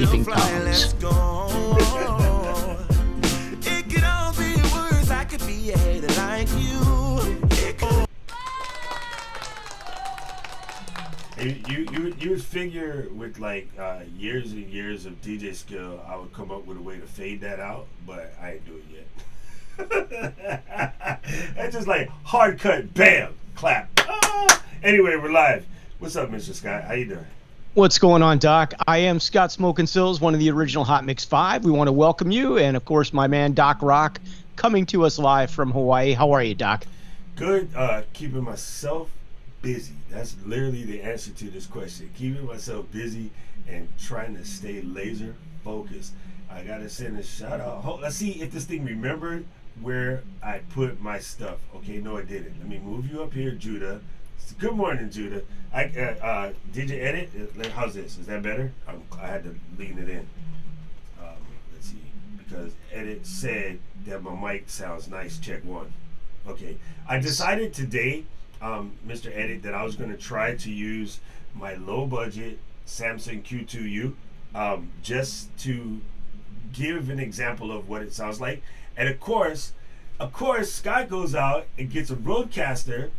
keeping comms. It could all be worse. I could be a hater like you. You would figure with like years and years of DJ skill, I would come up with a way to fade that out, but I ain't do it yet. That's just like hard cut, bam, clap. Anyway, we're live. What's up, Mr. Scott? How you doing? What's going on, Doc? I am Scott Smoking Silz, one of the original Hot Mix 5. We want to welcome you, and of course, my man Doc Rock, coming to us live from Hawaii. How are you, Doc? Good. Keeping myself busy. That's literally the answer to this question. Keeping myself busy and trying to stay laser focused. I gotta send a shout out. Let's see if this thing remembered where I put my stuff. Okay, no, it didn't. Let me move you up here, Judah. Good morning, Judah. Did you edit? How's this? Is that better? I had to lean it in. Let's see, because edit said that my mic sounds nice. Check one. Okay, I decided today, Mr. Edit, that I was going to try to use my low budget Samsung Q2U just to give an example of what it sounds like. And of course, Scott goes out and gets a Rodecaster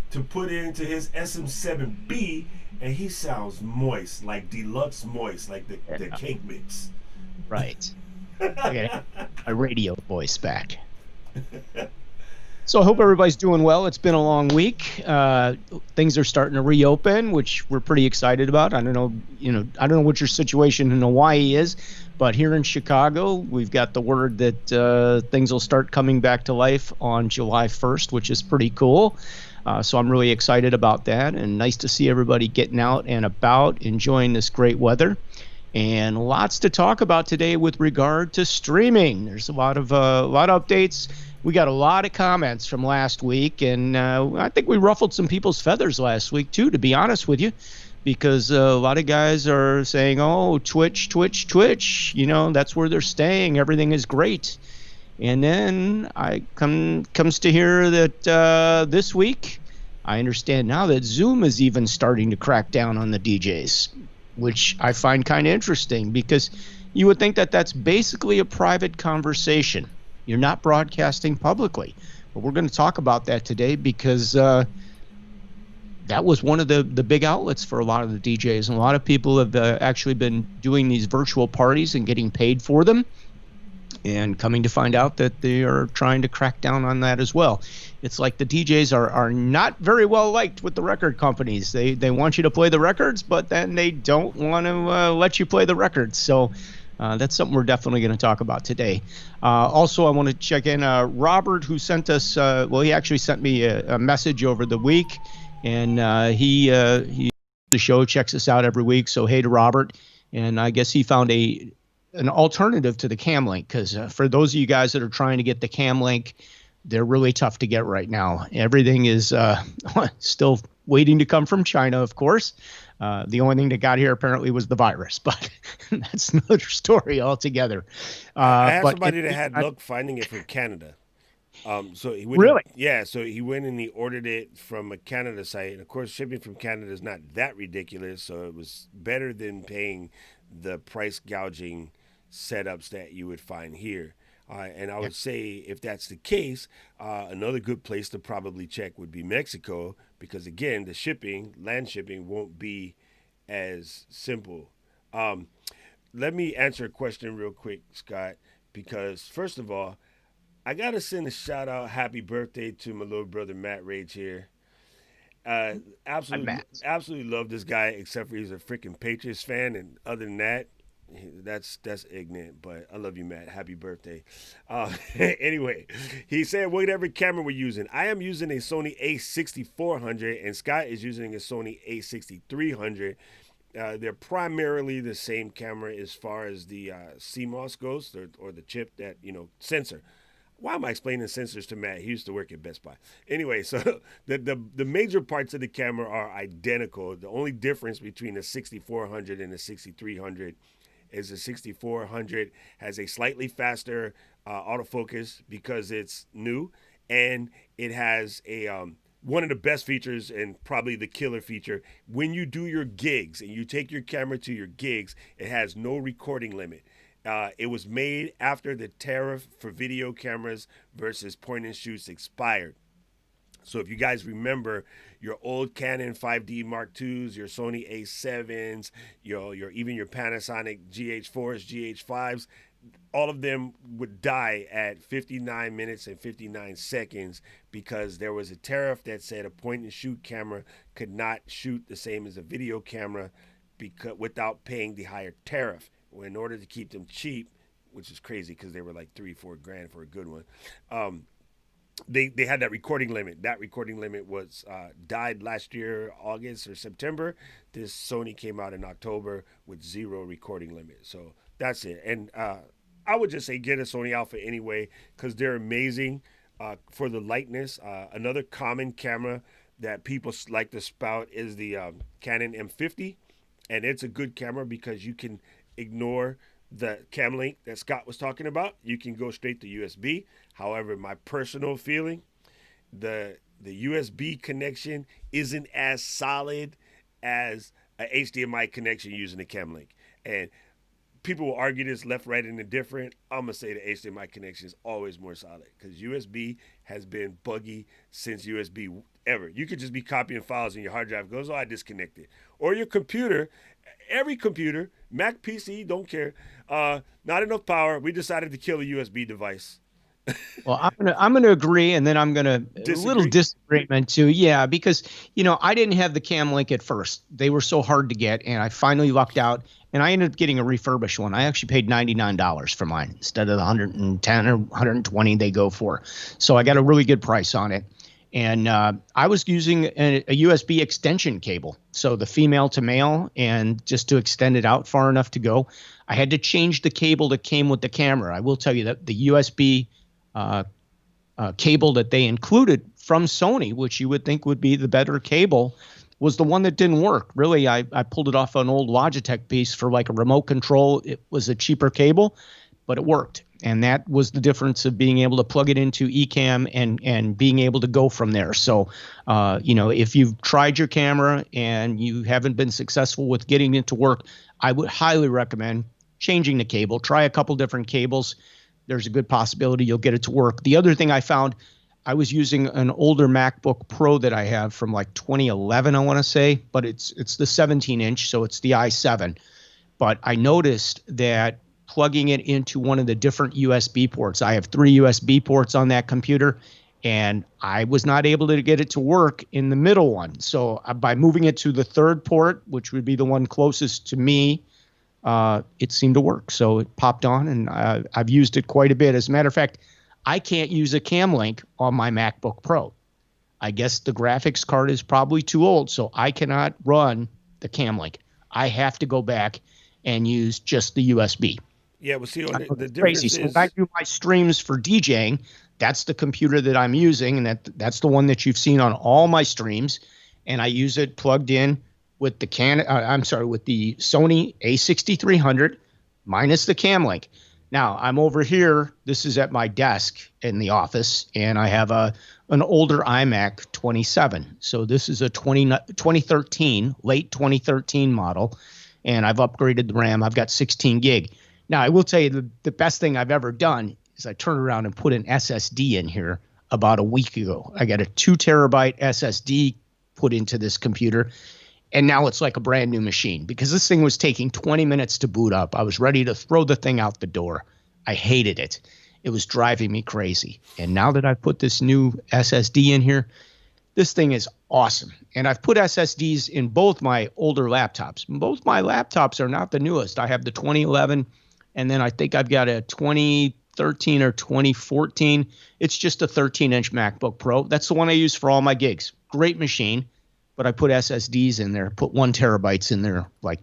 to put into his SM7B, and he sounds moist, like deluxe moist, like the cake mix. Right. Okay. My radio voice back. So I hope everybody's doing well. It's been a long week. Things are starting to reopen, which we're pretty excited about. I don't know what your situation in Hawaii is, but here in Chicago, we've got the word that things will start coming back to life on July 1st, which is pretty cool. So I'm really excited about that, and nice to see everybody getting out and about, enjoying this great weather. And lots to talk about today with regard to streaming. There's a lot of updates. We got a lot of comments from last week, and I think we ruffled some people's feathers last week too, to be honest with you, because a lot of guys are saying, "Oh, Twitch, that's where they're staying. Everything is great." And then I comes to hear that this week, I understand now that Zoom is even starting to crack down on the DJs, which I find kind of interesting, because you would think that that's basically a private conversation. You're not broadcasting publicly. But we're going to talk about that today, because that was one of the big outlets for a lot of the DJs. And a lot of people have actually been doing these virtual parties and getting paid for them, and coming to find out that they are trying to crack down on that as well. It's like the DJs are not very well liked with the record companies. They want you to play the records, but then they don't want to let you play the records. So that's something we're definitely going to talk about today. Also, I want to check in Robert, who sent us, he actually sent me a message over the week, and he the show checks us out every week. So hey to Robert, and I guess he found an alternative to the Cam Link, because for those of you guys that are trying to get the Cam Link, they're really tough to get right now. Everything is still waiting to come from China, of course. The only thing that got here apparently was the virus, but that's another story altogether. I have somebody that had luck finding it from Canada. So he went, really? Yeah, so he went and he ordered it from a Canada site. And of course, shipping from Canada is not that ridiculous, so it was better than paying the price gouging setups that you would find here. And I would say, if that's the case, another good place to probably check would be Mexico, because again, the land shipping won't be as simple. Let me answer a question real quick, Scott, because first of all, I got to send a shout out, happy birthday to my little brother, Matt Rage here. Absolutely love this guy, except for he's a freaking Patriots fan. And other than that, that's ignorant, but I love you, Matt. Happy birthday. Anyway, he said, whatever camera we're using. I am using a Sony a6400, and Scott is using a Sony a6300. They're primarily the same camera as far as the CMOS goes, or the chip that, sensor. Why am I explaining sensors to Matt? He used to work at Best Buy. Anyway, so the major parts of the camera are identical. The only difference between the 6400 and the 6300 is the 6400 has a slightly faster autofocus because it's new, and it has a one of the best features and probably the killer feature, when you do your gigs and you take your camera to your gigs, it has no recording limit. It was made after the tariff for video cameras versus point and shoots expired. So if you guys remember your old Canon 5D Mark IIs, your Sony A7s, your even your Panasonic GH4s, GH5s, all of them would die at 59 minutes and 59 seconds because there was a tariff that said a point and shoot camera could not shoot the same as a video camera without paying the higher tariff. Well, in order to keep them cheap, which is crazy because they were like $3-4 grand for a good one. They had that recording limit. That recording limit was died last year, August or September. This Sony came out in October with 0 recording limit. So that's it. And I would just say get a Sony Alpha anyway because they're amazing for the lightness. Another common camera that people like to spout is the Canon M50. And it's a good camera because you can ignore the cam link that Scott was talking about. You can go straight to USB. However, my personal feeling, the USB connection isn't as solid as a HDMI connection using a cam link. And people will argue this left, right, and indifferent. I'm going to say the HDMI connection is always more solid because USB has been buggy since USB ever. You could just be copying files and your hard drive goes, oh, I disconnected. Or your computer, every computer, Mac, PC, don't care, not enough power. We decided to kill a USB device. Well, I'm gonna agree, and then I'm gonna a little disagreement too. Yeah, because I didn't have the cam link at first. They were so hard to get, and I finally lucked out, and I ended up getting a refurbished one. I actually paid $99 for mine instead of the $110 or $120 they go for. So I got a really good price on it. And I was using a USB extension cable, so the female to male, and just to extend it out far enough to go. I had to change the cable that came with the camera. I will tell you that the USB cable that they included from Sony, which you would think would be the better cable, was the one that didn't work. Really, I pulled it off an old Logitech piece for like a remote control. It was a cheaper cable, but it worked. And that was the difference of being able to plug it into Ecamm and being able to go from there. So, if you've tried your camera and you haven't been successful with getting it to work, I would highly recommend changing the cable. Try a couple different cables. There's a good possibility you'll get it to work. The other thing I found, I was using an older MacBook Pro that I have from like 2011, I want to say, but it's the 17-inch, so it's the i7. But I noticed that plugging it into one of the different USB ports. I have 3 USB ports on that computer, and I was not able to get it to work in the middle one. So by moving it to the third port, which would be the one closest to me, it seemed to work. So it popped on, and I've used it quite a bit. As a matter of fact, I can't use a cam link on my MacBook Pro. I guess the graphics card is probably too old, so I cannot run the cam link. I have to go back and use just the USB. Yeah, well, see, the difference crazy. So when I do my streams for DJing, that's the computer that I'm using, and that's the one that you've seen on all my streams. And I use it plugged in with the with the Sony A6300 minus the cam link. Now I'm over here. This is at my desk in the office, and I have an older iMac 27. So this is a 2013, late 2013 model, and I've upgraded the RAM. I've got 16 gig. Now, I will tell you the best thing I've ever done is I turned around and put an SSD in here about a week ago. I got a 2 terabyte SSD put into this computer, and now it's like a brand new machine because this thing was taking 20 minutes to boot up. I was ready to throw the thing out the door. I hated it. It was driving me crazy. And now that I've put this new SSD in here, this thing is awesome. And I've put SSDs in both my older laptops. Both my laptops are not the newest. I have the 2011, and then I think I've got a 2013 or 2014. It's just a 13-inch MacBook Pro. That's the one I use for all my gigs. Great machine, but I put SSDs in there, put 1 terabytes in there like,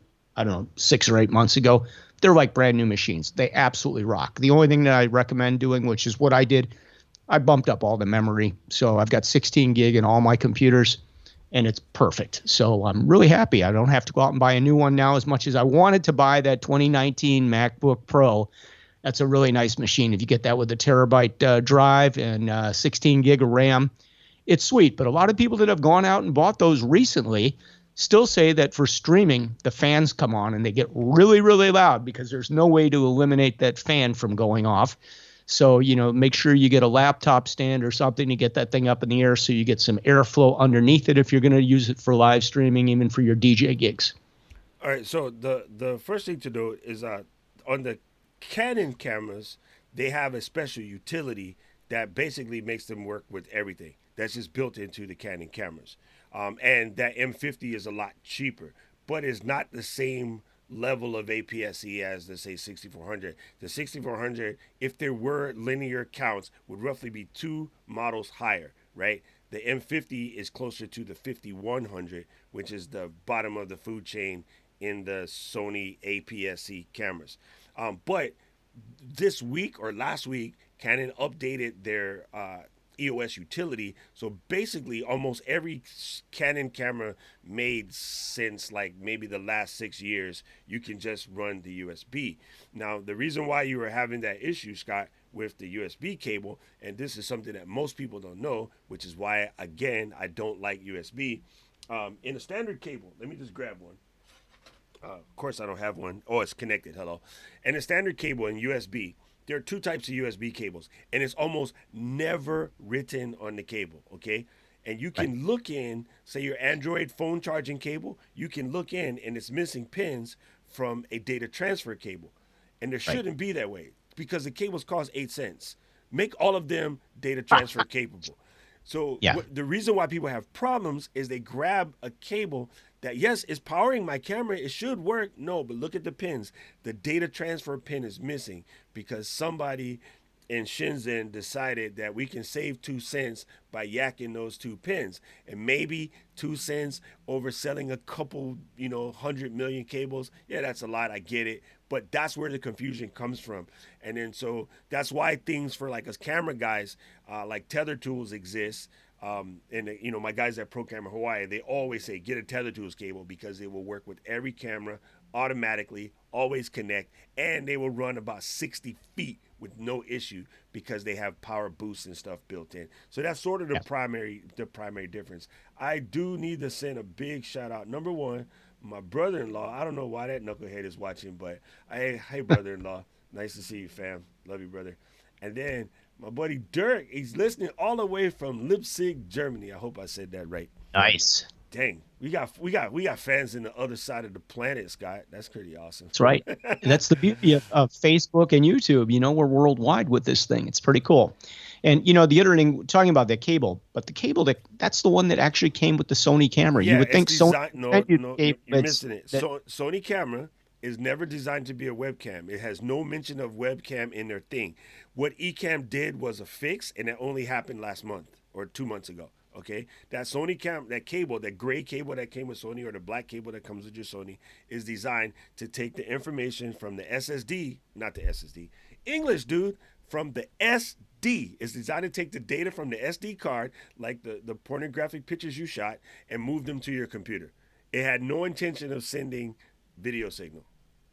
6 or 8 months ago. They're like brand new machines. They absolutely rock. The only thing that I recommend doing, which is what I did, I bumped up all the memory. So I've got 16 gig in all my computers, and it's perfect. So I'm really happy. I don't have to go out and buy a new one now as much as I wanted to buy that 2019 MacBook Pro. That's a really nice machine. If you get that with a terabyte drive and 16 gig of RAM, it's sweet. But a lot of people that have gone out and bought those recently still say that for streaming, the fans come on and they get really, really loud because there's no way to eliminate that fan from going off. So, make sure you get a laptop stand or something to get that thing up in the air so you get some airflow underneath it if you're going to use it for live streaming, even for your DJ gigs. All right, so the first thing to note is on the Canon cameras, they have a special utility that basically makes them work with everything. That's just built into the Canon cameras. And that M50 is a lot cheaper, but it's not the same level of APS-C as the, say, 6400. The 6400, if there were linear counts, would roughly be 2 models higher, right? The M50 is closer to the 5100, which is the bottom of the food chain in the Sony APS-C cameras. But this week or last week, Canon updated their EOS utility. So basically almost every Canon camera made since like maybe the last 6 years, you can just run the USB. Now, the reason why you were having that issue, Scott, with the USB cable, and this is something that most people don't know, which is why, again, I don't like USB. In a standard cable, let me just grab one. Of course, I don't have one. Oh, it's connected. Hello. In a standard cable in USB, there are 2 types of USB cables, and it's almost never written on the cable, okay? And you can look in, say, your Android phone charging cable, you can look in, and it's missing pins from a data transfer cable. And there shouldn't be that way because the cables cost 8 cents. Make all of them data transfer capable. So the reason why people have problems is they grab a cable that, yes, is powering my camera. It should work. No, but look at the pins. The data transfer pin is missing because somebody in Shenzhen decided that we can save 2 cents by yakking those 2 pins. And maybe 2 cents over selling a couple, 100 million cables. Yeah, that's a lot. I get it. But that's where the confusion comes from. And then so that's why things for like us camera guys, like tether tools exist. And my guys at Pro Camera Hawaii, they always say get a tether tools cable because it will work with every camera automatically, always connect, and they will run about 60 feet with no issue because they have power boosts and stuff built in. So that's sort of the primary difference. I do need to send a big shout out. Number one, my brother-in-law. I don't know why that knucklehead is watching, but hey brother-in-law, nice to see you, fam. Love you, brother. And then my buddy Dirk, he's listening all the way from Leipzig, Germany. I hope I said that right. Nice. Dang, we got fans in the other side of the planet, Scott. That's pretty awesome. That's right. That's the beauty of Facebook and YouTube. We're worldwide with this thing. It's pretty cool. And the other thing, talking about that cable, but the cable that's the one that actually came with the Sony camera. Yeah, you would think Sony. No, you're missing it. Sony camera is never designed to be a webcam. It has no mention of webcam in their thing. What Ecamm did was a fix, and it only happened last month or 2 months ago. Okay, that Sony that cable, that gray cable that came with Sony or the black cable that comes with your Sony is designed to take the information from the SSD, not the SSD, English, dude, from the SD. It's designed to take the data from the SD card, like the pornographic pictures you shot, and move them to your computer. It had no intention of sending video signal.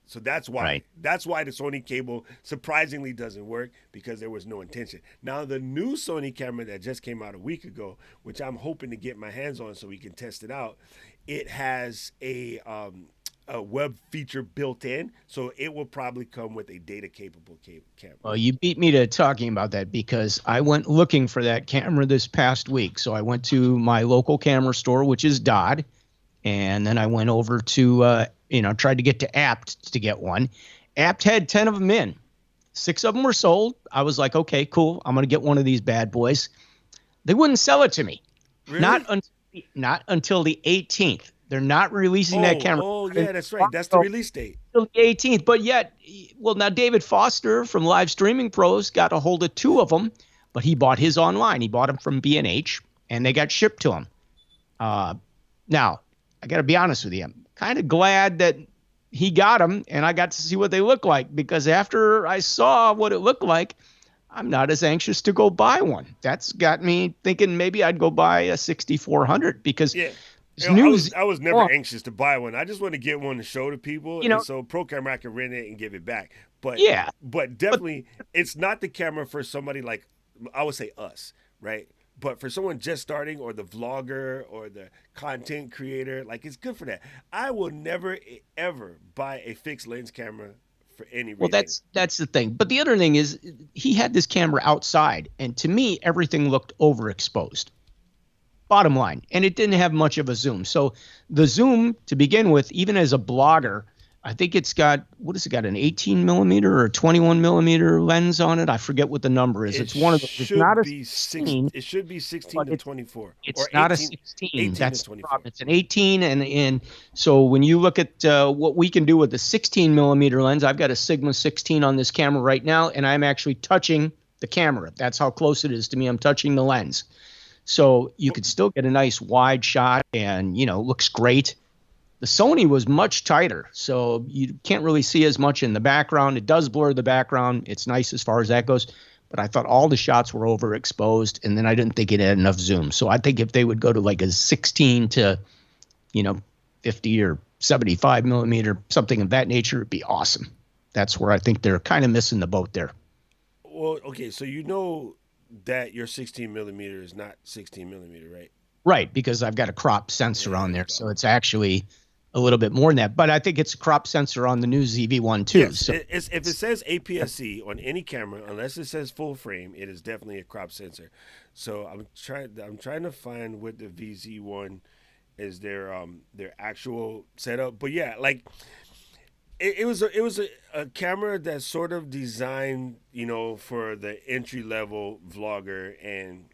So that's why. Right. That's why the Sony cable surprisingly doesn't work, because there was no intention. Now, the new Sony camera that just came out a week ago, which I'm hoping to get my hands on so we can test it out, it has a web feature built in, so it will probably come with a data-capable camera. Well, you beat me to talking about that because I went looking for that camera this past week. So I went to my local camera store, which is Dodd, and then I went over to tried to get to Apt to get one. Apt had 10 of them in. 6 of them were sold. I was like, okay, cool. I'm going to get one of these bad boys. They wouldn't sell it to me. Really? Not until the 18th. They're not releasing that camera. Oh, yeah, that's right. That's the release date. Until the 18th. But yet, now David Foster from Live Streaming Pros got a hold of 2 of them, but he bought his online. He bought them from B&H, and they got shipped to him. Now, I got to be honest with you. I'm kind of glad that he got them and I got to see what they look like, because after I saw what it looked like, I'm not as anxious to go buy one. That's got me thinking maybe I'd go buy a 6400 because I was never anxious to buy one. I just want to get one to show to people, and so Pro Camera I can rent it and give it back. But definitely it's not the camera for somebody like, I would say us, right? But for someone just starting, or the vlogger, or the content creator, like, it's good for that. I will never ever buy a fixed lens camera for any reason. Well, that's the thing. But the other thing is, he had this camera outside, and to me, everything looked overexposed. Bottom line, and it didn't have much of a zoom. So the zoom, to begin with, even as a blogger, I think it's got, what has it got, an 18 millimeter or a 21 millimeter lens on it? I forget what the number is. It's one of those. It's not a 16. It should be 16 to 24. It's or not 18, a 16. 18 That's to the 24. problem. It's an 18, and so when you look at what we can do with the 16 millimeter lens, I've got a Sigma 16 on this camera right now, and I'm actually touching the camera. That's how close it is to me. I'm touching the lens. So you could still get a nice wide shot, and, looks great. The Sony was much tighter, so you can't really see as much in the background. It does blur the background. It's nice as far as that goes. But I thought all the shots were overexposed, and then I didn't think it had enough zoom. So I think if they would go to like a 16 to, 50 or 75 millimeter, something of that nature, it'd be awesome. That's where I think they're kind of missing the boat there. Well, okay, so that your 16 millimeter is not 16 millimeter, right? Right, because I've got a crop sensor on there, so it's actually a little bit more than that. But I think it's a crop sensor on the new ZV-1 too. Yes, so if it says APS-C on any camera, unless it says full frame, it is definitely a crop sensor. So I'm trying to find what the VZ1 is their actual setup. But yeah, like it was a camera that's sort of designed, for the entry level vlogger. And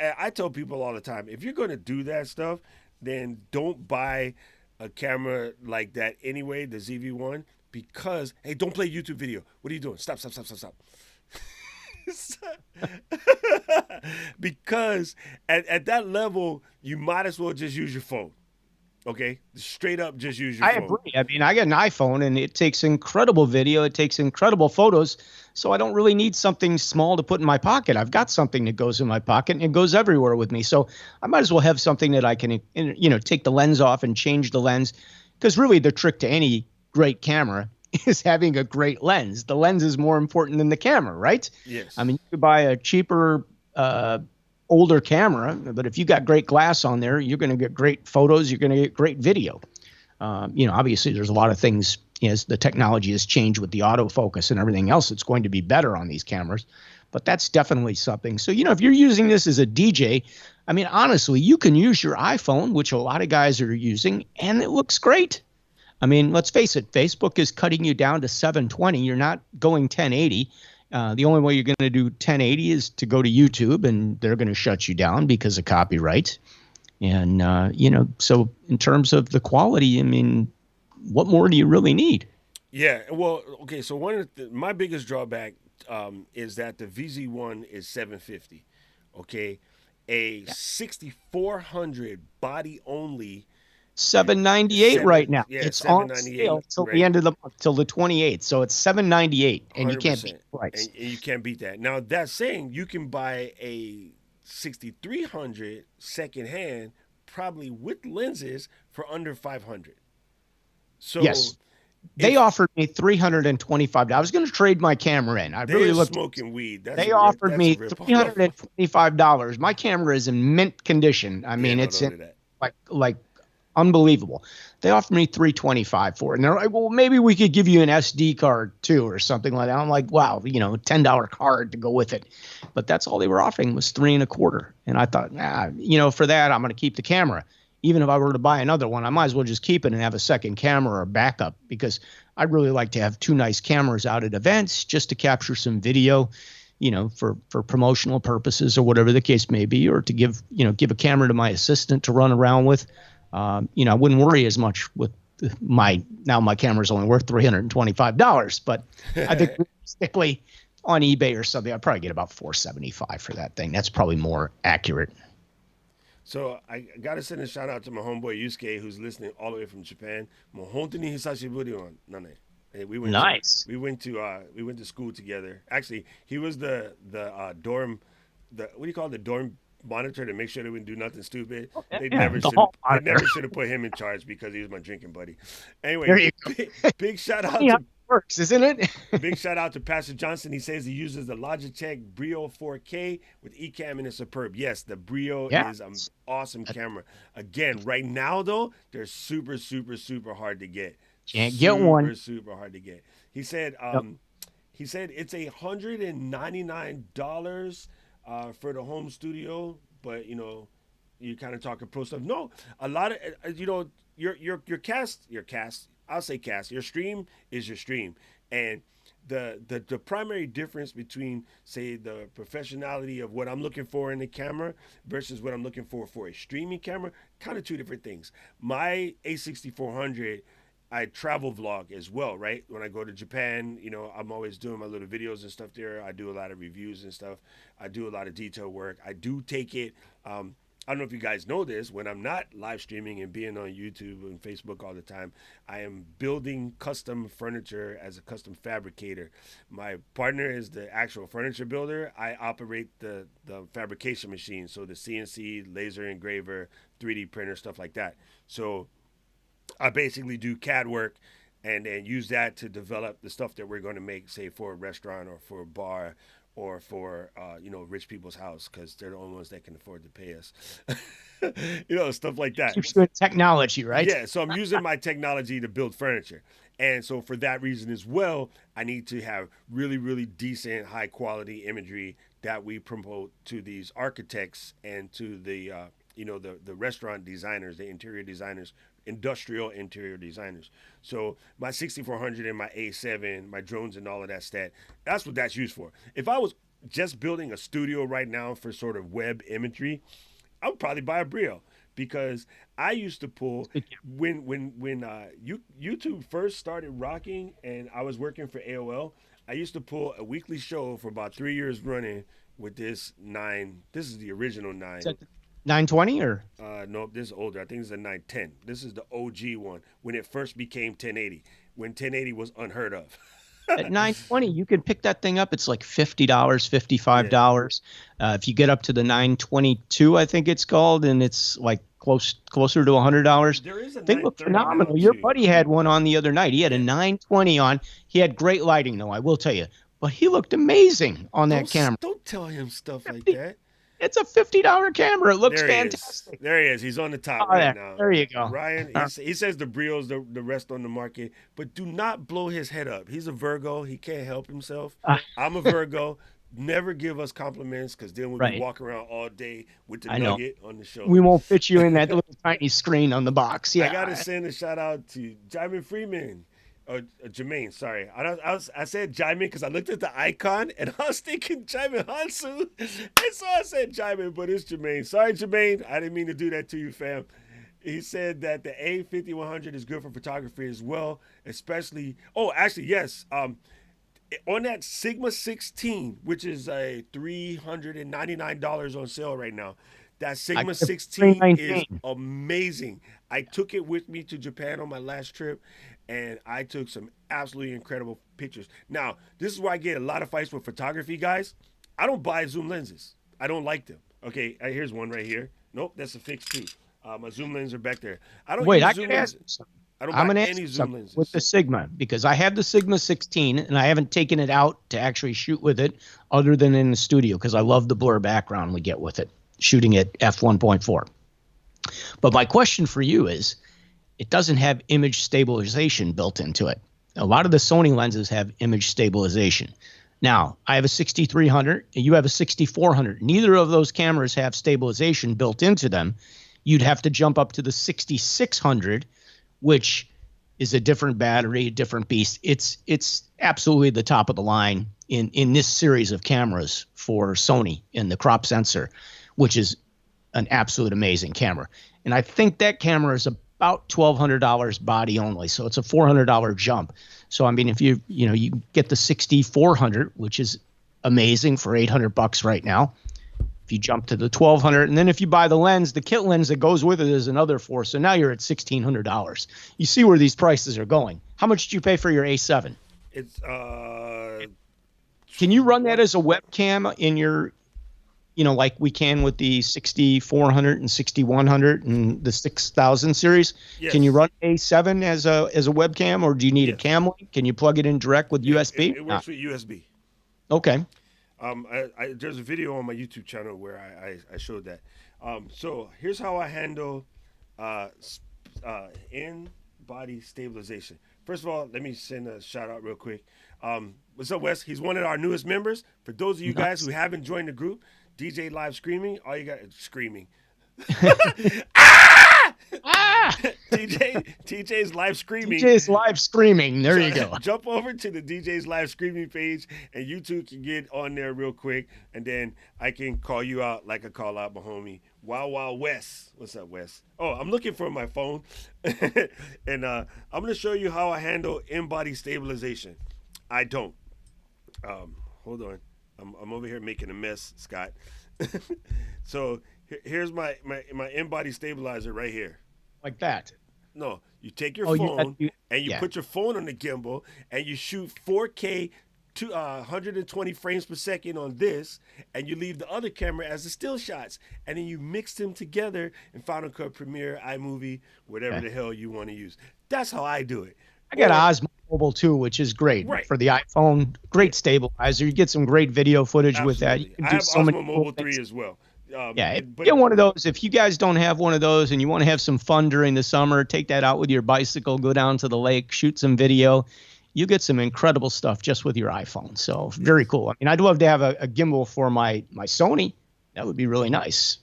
I tell people all the time, if you're going to do that stuff, then don't buy a camera like that anyway, the ZV-1, because, hey, don't play YouTube video. What are you doing? Stop. Because at that level, you might as well just use your phone. Okay? Straight up just use your phone. I agree. I mean, I got an iPhone, and it takes incredible video. It takes incredible photos. So I don't really need something small to put in my pocket. I've got something that goes in my pocket, and it goes everywhere with me. So I might as well have something that I can, take the lens off and change the lens. Because really the trick to any great camera is having a great lens. The lens is more important than the camera, right? Yes. I mean, you could buy a cheaper, older camera, but if you got great glass on there, you're going to get great photos. You're going to get great video. Obviously there's a lot of things, as the technology has changed with the autofocus and everything else, it's going to be better on these cameras, but that's definitely something. So, if you're using this as a DJ, I mean, honestly, you can use your iPhone, which a lot of guys are using, and it looks great. I mean, let's face it, Facebook is cutting you down to 720. You're not going 1080. The only way you're going to do 1080 is to go to YouTube, and they're going to shut you down because of copyright. And, so in terms of the quality, I mean, what more do you really need? Yeah, well, okay, so my biggest drawback is that the VZ1 is 750, okay? A 6400 body only. 798 right now. Yeah, it's on sale till the end of the month, till the 28th. So it's 798, and you can't beat the price. And you can't beat that. Now, that's saying you can buy a 6300 secondhand, probably with lenses, for under 500. So yes, they offered me $325. I was going to trade my camera in. I really looked smoking weed. They offered me $325. My camera is in mint condition. I mean, it's in like unbelievable. They offered me $325 for it, and they're like, "Well, maybe we could give you an SD card too, or something like that." I'm like, "Wow, $10 card to go with it," but that's all they were offering was $325, and I thought, for that, I'm going to keep the camera. Even if I were to buy another one, I might as well just keep it and have a second camera or backup, because I'd really like to have two nice cameras out at events just to capture some video, for promotional purposes or whatever the case may be, or to give a camera to my assistant to run around with. I wouldn't worry as much with my camera's only worth $325, but I think realistically on eBay or something, I'd probably get about $475 for that thing. That's probably more accurate. So I got to send a shout out to my homeboy Yusuke, who's listening all the way from Japan. We went nice. We went to school together. Actually, he was the dorm, what do you call it, the dorm monitor, to make sure they wouldn't do nothing stupid. They never should have put him in charge, because he was my drinking buddy. Anyway, big shout out to works, isn't it? Big shout out to Pastor Johnson. He says he uses the Logitech Brio 4K with Ecamm and it's superb. Yes, the Brio Yeah. is an awesome camera. Again, right now though, they're super, super, super hard to get. Can't get one. Super hard to get. He said, Yep. he said it's $199 for the home studio, but you know, you kind of talking pro stuff. No, a lot of you know, your cast. I'll say cast. Your stream is your stream, and the primary difference between say the professionality of what I'm looking for in the camera versus what I'm looking for a streaming camera, kind of two different things. My A6400. I travel vlog as well, right? When I go to Japan, you know, I'm always doing my little videos and stuff there. I do a lot of reviews and stuff. I do a lot of detail work. I do take it. I don't know if you guys know this. When I'm not live streaming and being on YouTube and Facebook all the time, I am building custom furniture as a custom fabricator. My partner is the actual furniture builder. I operate the fabrication machine, so the CNC, laser engraver, 3D printer, stuff like that. So I basically do CAD work and then use that to develop the stuff that we're going to make, say, for a restaurant or for a bar or for, you know, rich people's house because they're the only ones that can afford to pay us. You know, stuff like that. Keeps you in technology, right? Yeah, so I'm using my technology to build furniture. And so for that reason as well, I need to have really, really decent, high quality imagery that we promote to these architects and to the, you know, the restaurant designers, the interior designers, industrial interior designers. So my 6400 and my A7, my drones and all of that that's what that's used for. If I was just building a studio right now for sort of web imagery, I would probably buy a Brio because I used to pull when YouTube first started rocking and I was working for AOL, I used to pull a weekly show for about 3 years running with this 9. This is the original 9. 920 or? No, this is older. I think it's a 910. This is the OG one when it first became 1080, when 1080 was unheard of. At 920, you can pick that thing up. It's like $50, $55. Yeah. If you get up to the 922, I think it's called, and it's like closer to $100. There is a they look phenomenal. Your buddy had one on the other night. He had a 920 on. He had great lighting, though, I will tell you. But he looked amazing on that camera. Don't tell him stuff like that. It's a $50 camera. It looks fantastic. There he is. He's on the top right now. There you go. Ryan, he says the Brio's the rest on the market, but do not blow his head up. He's a Virgo. He can't help himself. I'm a Virgo. Never give us compliments because then we'll be walking around all day with the nugget on the show. We won't fit you in that little tiny screen on the box. Yeah. I got to send a shout out to Jamain Freeman. Jamain, sorry. I said Jaimin because I looked at the icon and I was thinking Jaimin Hansu. And so I said Jaimin, but it's Jamain. Sorry, Jamain. I didn't mean to do that to you, fam. He said that the A5100 is good for photography as well, especially. Oh, actually, yes. On that Sigma 16, which is a $399 on sale right now. That Sigma 16 is amazing. I took it with me to Japan on my last trip, and I took some absolutely incredible pictures. Now, this is where I get a lot of fights with photography guys. I don't buy zoom lenses. I don't like them. Okay, here's one right here. Nope, that's a fixed too. My zoom lenses are back there. I don't use zoom lenses. I don't buy any zoom lenses. With the Sigma, because I have the Sigma 16, and I haven't taken it out to actually shoot with it other than in the studio because I love the blur background we get with it, shooting at f1.4. But my question for you is, it doesn't have image stabilization built into it. A lot of the Sony lenses have image stabilization. Now, I have a 6300, and you have a 6400. Neither of those cameras have stabilization built into them. You'd have to jump up to the 6600, which is a different battery, a different beast. It's absolutely the top of the line in this series of cameras for Sony in the crop sensor, which is an absolute amazing camera. And I think that camera is about $1,200 body only, so it's a $400 jump. So I mean, if you get the 6400, which is amazing for $800 right now. If you jump to the 1200, and then if you buy the lens, the kit lens that goes with it is another $400. So now you're at $1,600. You see where these prices are going. How much did you pay for your A7? It's Can you run that as a webcam in your like we can with the 6400 and 6100 and the 6000 series. Yes. Can you run A7 as a webcam, or do you need a Yes. cam link? Can you plug it in direct with USB? It works with USB. Okay. There's a video on my YouTube channel where I showed that. So here's how I handle in-body stabilization. First of all, let me send a shout out real quick. What's up, Wes? He's one of our newest members. For those of you guys who haven't joined the group, DJ Live Screaming, all you got is screaming. TJ's Live Screaming. DJ's Live Screaming. There you go. Jump over to the DJ's Live Screaming page, and you two can get on there real quick, and then I can call you out like I call out my homie, Wow Wes. What's up, Wes? Oh, I'm looking for my phone, and I'm going to show you how I handle in-body stabilization. I don't. Hold on. I'm over here making a mess, Scott. So here's my in-body stabilizer right here. Like that. No, you take your phone and you yeah. put your phone on the gimbal and you shoot 4K to 120 frames per second on this, and you leave the other camera as the still shots, and then you mix them together in Final Cut, Premiere, iMovie, whatever the hell you want to use. That's how I do it. I got Osmo Mobile too, which is great for the iPhone. Great stabilizer. You get some great video footage with that. You can I do have so Osmo many Mobile cool 3 as well. Get one of those. If you guys don't have one of those and you want to have some fun during the summer, take that out with your bicycle, go down to the lake, shoot some video. You get some incredible stuff just with your iPhone. So very cool. I mean, I'd love to have a gimbal for my Sony. That would be really nice.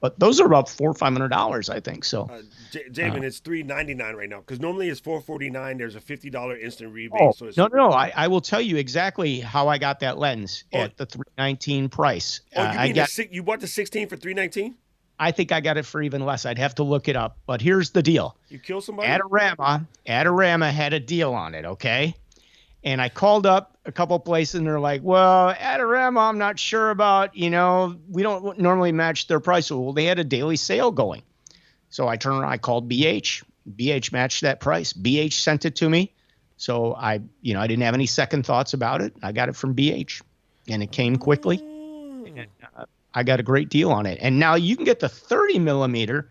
But those are about $400 or $500, I think. So, Jamin, it's $399 right now because normally it's $449. There's a $50 instant rebate. Oh, so it's no. I will tell you exactly how I got that lens at the $319 price. Oh, you bought the 16 for $319? I think I got it for even less. I'd have to look it up. But here's the deal. You kill somebody? Adorama had a deal on it, okay? And I called up a couple places, and they're like, well, Adorama, I'm not sure about, we don't normally match their price. Well, they had a daily sale going. So I turned around, I called BH. BH matched that price. BH sent it to me. So I didn't have any second thoughts about it. I got it from BH, and it came quickly. And, I got a great deal on it. And now you can get the 30 millimeter.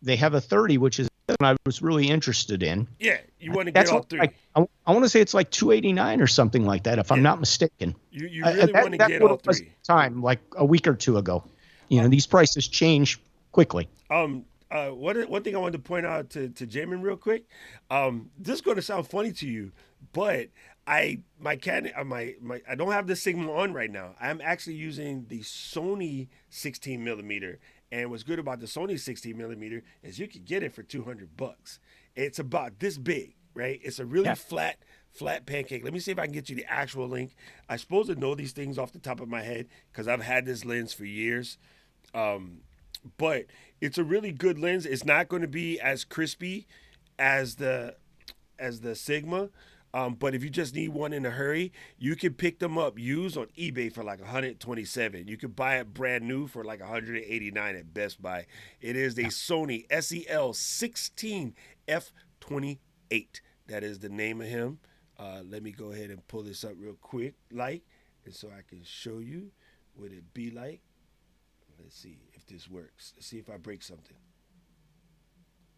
They have a 30, which is what I was really interested in. Yeah, you want to get all three. I want to say it's like $289 or something like that, if I'm not mistaken. You really want to get all three. Time, like a week or two ago. These prices change quickly. One thing I wanted to point out to Jamin real quick. This is going to sound funny to you, but I don't have the Sigma on right now. I'm actually using the Sony 16 millimeter. And what's good about the Sony 16 millimeter is you can get it for $200. It's about this big, right? It's a really flat pancake. Let me see if I can get you the actual link. I'm supposed to know these things off the top of my head because I've had this lens for years. But it's a really good lens. It's not going to be as crispy as the Sigma. But if you just need one in a hurry, you can pick them up used on eBay for like $127. You can buy it brand new for like $189 at Best Buy. It is a Sony SEL16 F28. That is the name of him. Let me go ahead and pull this up real quick, and so I can show you what it be like. Let's see if this works. Let's see if I break something.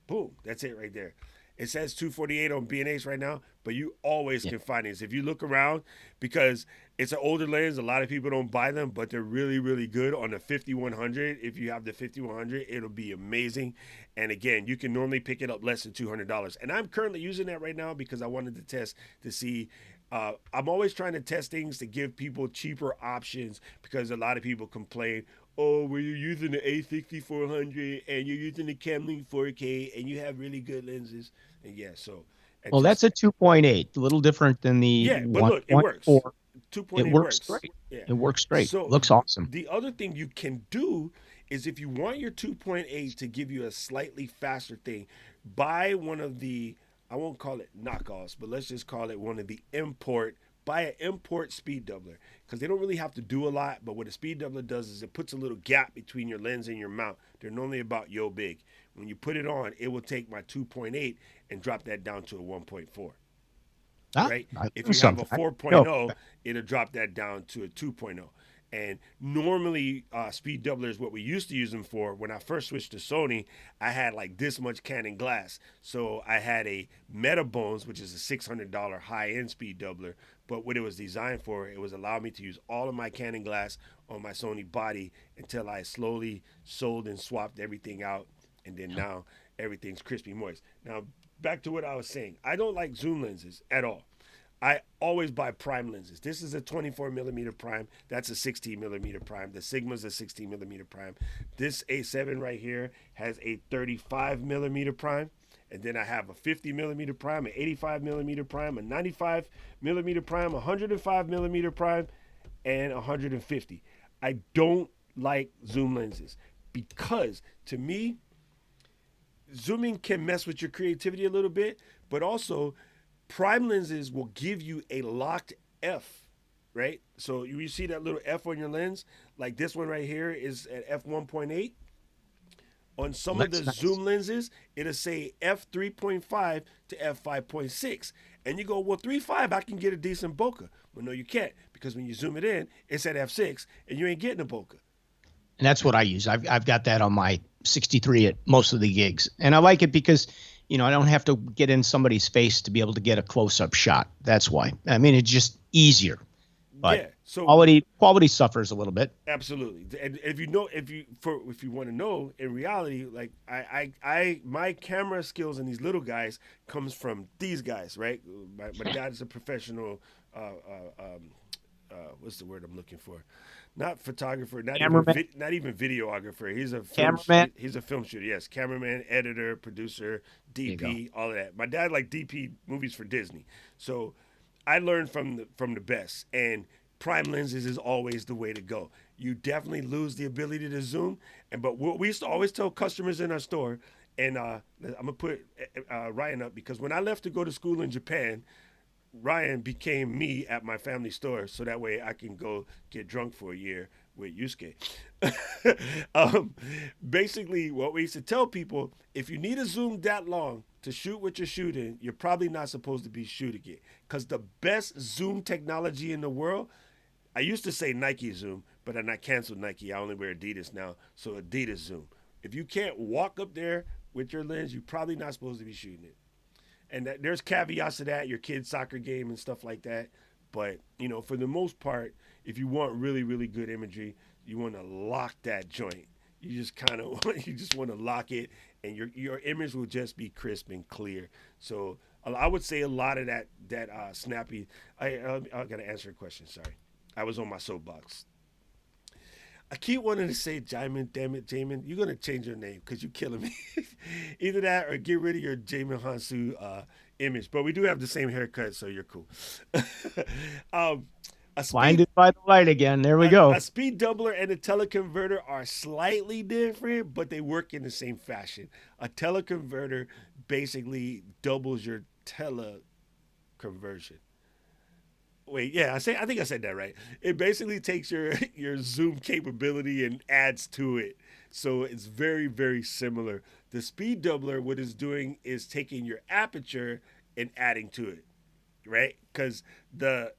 Boom, that's it right there. It says 248 on B&H right now, but you always can find these. If you look around, because it's an older lens, a lot of people don't buy them, but they're really, really good on the 5100. If you have the 5100, it'll be amazing. And again, you can normally pick it up less than $200. And I'm currently using that right now because I wanted to test to see. I'm always trying to test things to give people cheaper options because a lot of people complain, oh, well, you're using the A6400 and you're using the Camlink 4K and you have really good lenses. And that's a 2.8, a little different than the but look, it works. 2.8 it works great. Yeah. It works great. So looks awesome. The other thing you can do is if you want your 2.8 to give you a slightly faster thing, buy one of the, I won't call it knockoffs, but let's just call it one of the buy an import speed doubler because they don't really have to do a lot, but what a speed doubler does is it puts a little gap between your lens and your mount. They're normally about yo big. When you put it on, it will take my 2.8 and drop that down to a 1.4. Right? If you have a 4.0, it'll drop that down to a 2.0. And normally, speed doubler is what we used to use them for. When I first switched to Sony, I had like this much Canon glass. So I had a Metabones, which is a $600 high-end speed doubler. But what it was designed for, it was allow me to use all of my Canon glass on my Sony body until I slowly sold and swapped everything out. And then now everything's crispy moist. Now, back to what I was saying. I don't like zoom lenses at all. I always buy prime lenses. This is a 24 millimeter prime. That's a 16 millimeter prime. The Sigma's a 16 millimeter prime. This A7 right here has a 35 millimeter prime. And then I have a 50 millimeter prime, an 85 millimeter prime, a 95 millimeter prime, 105 millimeter prime, and 150. I don't like zoom lenses because, to me, zooming can mess with your creativity a little bit, but also prime lenses will give you a locked F, right? So you see that little F on your lens, like this one right here is at f1.8. On some of the zoom lenses, it'll say f3.5 to f5.6. And you go, well, 3.5, I can get a decent bokeh. Well, no, you can't, because when you zoom it in, it's at f6, and you ain't getting a bokeh. And that's what I use. I've got that on my 63 at most of the gigs. And I like it because, you know, I don't have to get in somebody's face to be able to get a close-up shot. That's why. I mean, it's just easier. But yeah, so quality suffers a little bit. Absolutely. And if you want to know, in reality, like my camera skills in these little guys comes from these guys, right? My dad is a professional. What's the word I'm looking for? Not photographer, not even videographer. He's a cameraman. He's a film shooter. Yes, cameraman, editor, producer, DP, all of that. My dad like DP movies for Disney, so I learned from the best. And prime lenses is always the way to go. You definitely lose the ability to zoom, but what we used to always tell customers in our store, and I'm gonna put Ryan up, because when I left to go to school in Japan, Ryan became me at my family store, so that way I can go get drunk for a year with Yusuke. Basically, what we used to tell people, if you need a zoom that long to shoot what you're shooting, you're probably not supposed to be shooting it. Because the best zoom technology in the world, I used to say Nike Zoom, but then I canceled Nike. I only wear Adidas now, so Adidas Zoom. If you can't walk up there with your lens, you're probably not supposed to be shooting it. And there's caveats to that, your kid's soccer game and stuff like that. But, you know, for the most part, if you want really, really good imagery, you want to lock that joint. You just want to lock it, and your image will just be crisp and clear. So I would say a lot of that snappy. I got to answer a question. Sorry, I was on my soapbox. I keep wanting to say Jamain. Damn it, Jamain. You're going to change your name because you're killing me. Either that or get rid of your Jamain Hansu image. But we do have the same haircut, so you're cool. Blinded by the light again. There we go. A speed doubler and a teleconverter are slightly different, but they work in the same fashion. A teleconverter basically doubles your teleconversion. Wait, yeah, I think I said that right. It basically takes your zoom capability and adds to it. So it's very, very similar. The speed doubler, what it's doing is taking your aperture and adding to it, right? Because the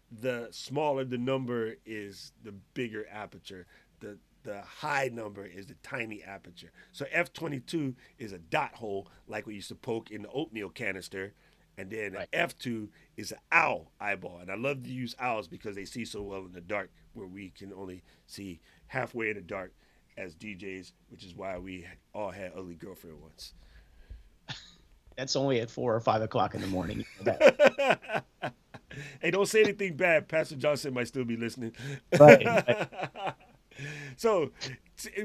smaller the number is, the bigger aperture. The high number is the tiny aperture. So f22 is a dot hole like we used to poke in the oatmeal canister. And then right. F2 is an owl eyeball. And I love to use owls because they see so well in the dark, where we can only see halfway in the dark as DJs, which is why we all had ugly girlfriend once. That's only at 4 or 5 o'clock in the morning. Hey, don't say anything bad. Pastor Johnson might still be listening. Right. So,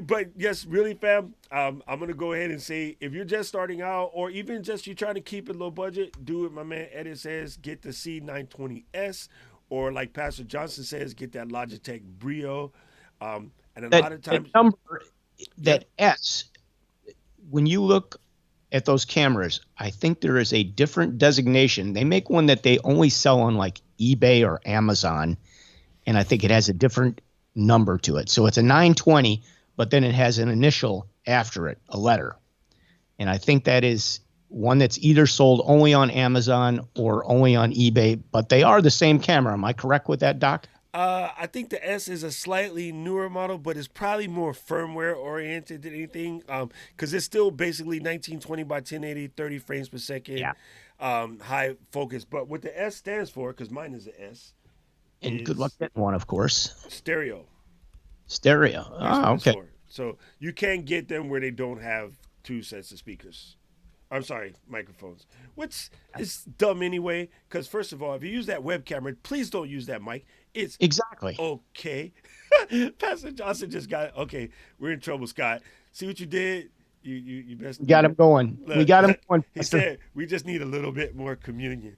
but yes, really, fam, I'm going to go ahead and say, if you're just starting out, or even just you're trying to keep it low budget, do it. My man Edit says, get the C920S, or like Pastor Johnson says, get that Logitech Brio. And a lot of times, that S, when you look at those cameras, I think there is a different designation. They make one that they only sell on like eBay or Amazon, and I think it has a different number to it. So it's a 920, but then it has an initial after it, a letter. And I think that is one that's either sold only on Amazon or only on eBay, but they are the same camera. Am I correct with that, Doc? I think the S is a slightly newer model, but it's probably more firmware oriented than anything. Because it's still basically 1920 by 1080, 30 frames per second, Yeah. high focus. But what the S stands for, because mine is an S, And good is luck getting one, of course. stereo. Stereo. That's Ah, what it's okay. for. So you can get them where they don't have two sets of speakers. I'm sorry, microphones. Which is dumb anyway, because first of all, if you use that web camera, please don't use that mic. It's Exactly. okay. Pastor Johnson just got okay. We're in trouble, Scott. See what you did? You messed. We got him going. We got him going. He said we just need a little bit more communion.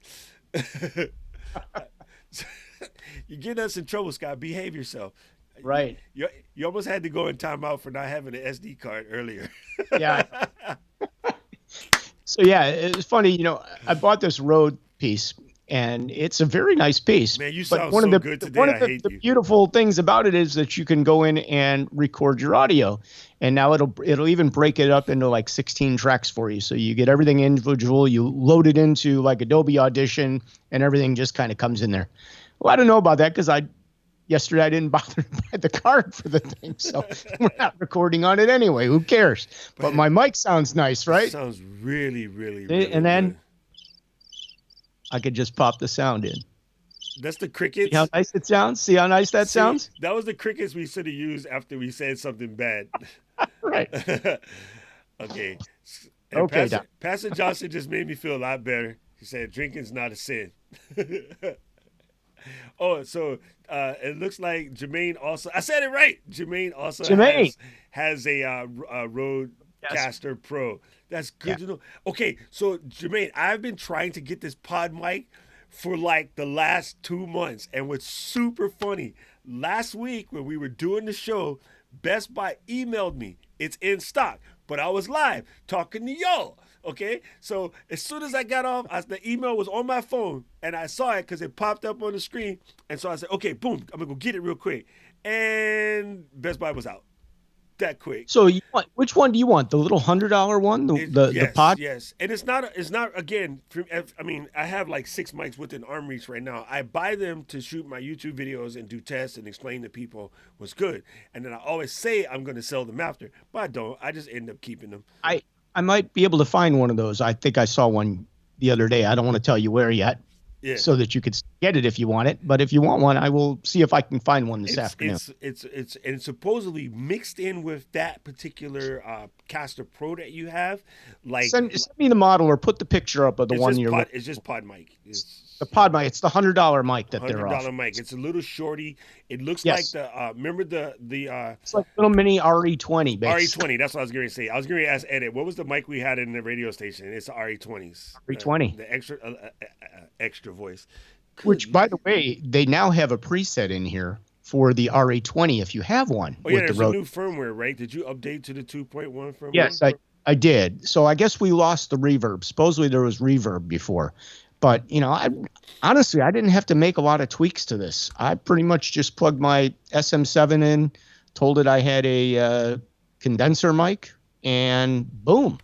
You get us in trouble, Scott. Behave yourself. Right. You almost had to go in timeout for not having an SD card earlier. Yeah. So yeah, it was funny. You know, I bought this Rode piece, and it's a very nice piece. Man, you but sound one so of the, good today. One of I the, hate the you. beautiful things about it is that you can go in and record your audio, and now it'll even break it up into like 16 tracks for you. So you get everything individual. You load it into like Adobe Audition, and everything just kind of comes in there. Well, I don't know about that because yesterday I didn't bother to buy the card for the thing, so we're not recording on it anyway. Who cares? But my mic sounds nice, right? Sounds really, really, really And then good. I could just pop the sound in. That's the crickets. See how nice it sounds? See how nice that See, sounds? That was the crickets we should have used after we said something bad. Right. Okay. And Okay, Doc. Pastor Johnson just made me feel a lot better. He said drinking's not a sin. Oh, so it looks like Jamain also. I said it right. Jamain also has a Rodecaster Pro. That's good to know. Okay, so Jamain, I've been trying to get this pod mic for like the last 2 months, and what's super funny, last week when we were doing the show, Best Buy emailed me. It's in stock, but I was live talking to y'all. Okay, so as soon as I got off, the email was on my phone, and I saw it because it popped up on the screen. And so I said, okay, boom, I'm going to go get it real quick. And Best Buy was out that quick. So which one do you want? The little $100 one? The pod? Yes. And it's not again, I mean, I have like 6 mics within arm reach right now. I buy them to shoot my YouTube videos and do tests and explain to people what's good. And then I always say I'm going to sell them after, but I don't. I just end up keeping them. I might be able to find one of those. I think I saw one the other day. I don't want to tell you where yet, so that you could get it if you want it. But if you want one, I will see if I can find one this afternoon. It's supposedly mixed in with that particular Caster Pro that you have. Like send me the model or put the picture up of the one you're. It's just pod mic. The pod mic. It's the $100 mic that they're offering. $100 mic. It's a little shorty. It looks like the remember the it's like a little mini RE20 base. RE20. That's what I was going to say. I was going to ask Edit, what was the mic we had in the radio station? It's the RE20s. RE20. The extra voice. Which, by the way, they now have a preset in here for the RE20 if you have one. Oh yeah, there's a new firmware, right? Did you update to the 2.1 firmware? Yes, I did. So I guess we lost the reverb. Supposedly there was reverb before. But, you know, honestly, I didn't have to make a lot of tweaks to this. I pretty much just plugged my SM7 in, told it I had a condenser mic, and boom.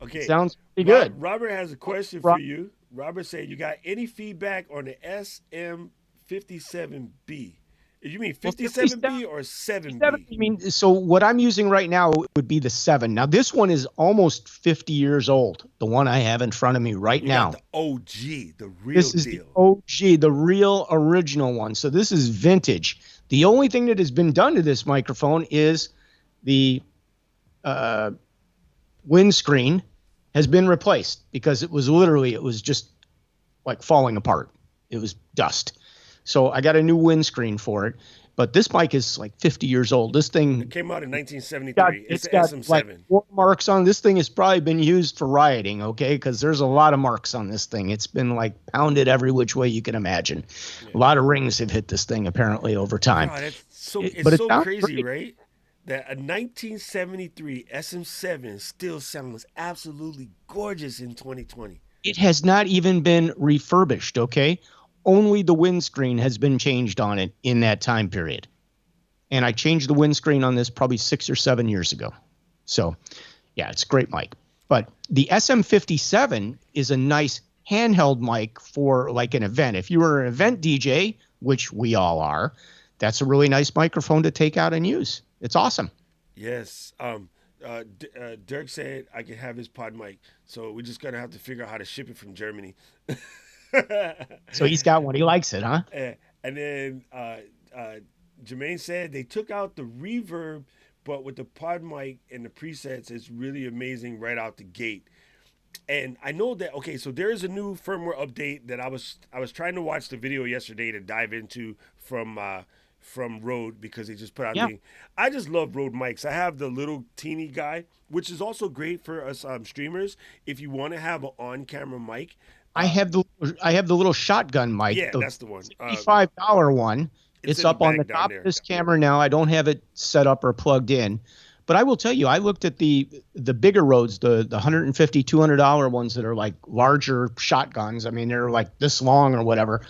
Okay. Sounds pretty good. Robert has a question for you. Robert said, you got any feedback on the SM57B? You mean 57B or 7B? I mean, so what I'm using right now would be the 7. Now, this one is almost 50 years old, the one I have in front of me right now. The OG, the real This is deal. the OG, the real original one. So this is vintage. The only thing that has been done to this microphone is the windscreen has been replaced because it was just like falling apart. It was dust. So I got a new windscreen for it, but this mic is like 50 years old. This thing came out in 1973. It's the SM7. Like 4 marks on this thing. Has probably been used for rioting, okay? Because there's a lot of marks on this thing. It's been like pounded every which way you can imagine. Yeah. A lot of rings have hit this thing apparently over time. God, it's so crazy, right? That a 1973 SM7 still sounds absolutely gorgeous in 2020. It has not even been refurbished, okay? Only the windscreen has been changed on it in that time period. And I changed the windscreen on this probably 6 or 7 years ago. So, yeah, it's a great mic. But the SM57 is a nice handheld mic for like an event. If you were an event DJ, which we all are, that's a really nice microphone to take out and use. It's awesome. Yes. Dirk said I can have his pod mic, so we're just gonna have to figure out how to ship it from Germany. So he's got one. He likes it, huh? And then Jamain said they took out the reverb, but with the pod mic and the presets, it's really amazing right out the gate. And I know that, okay, so there is a new firmware update that I was trying to watch the video yesterday to dive into from Rode, because they just put out I just love Rode mics. I have the little teeny guy, which is also great for us streamers if you want to have an on-camera mic. I have the little shotgun mic. Yeah, that's the one. $55 one. It's up on the top of this camera now. I don't have it set up or plugged in. But I will tell you, I looked at the bigger Rodes, the $150, $200 ones that are like larger shotguns. I mean, they're like this long or whatever.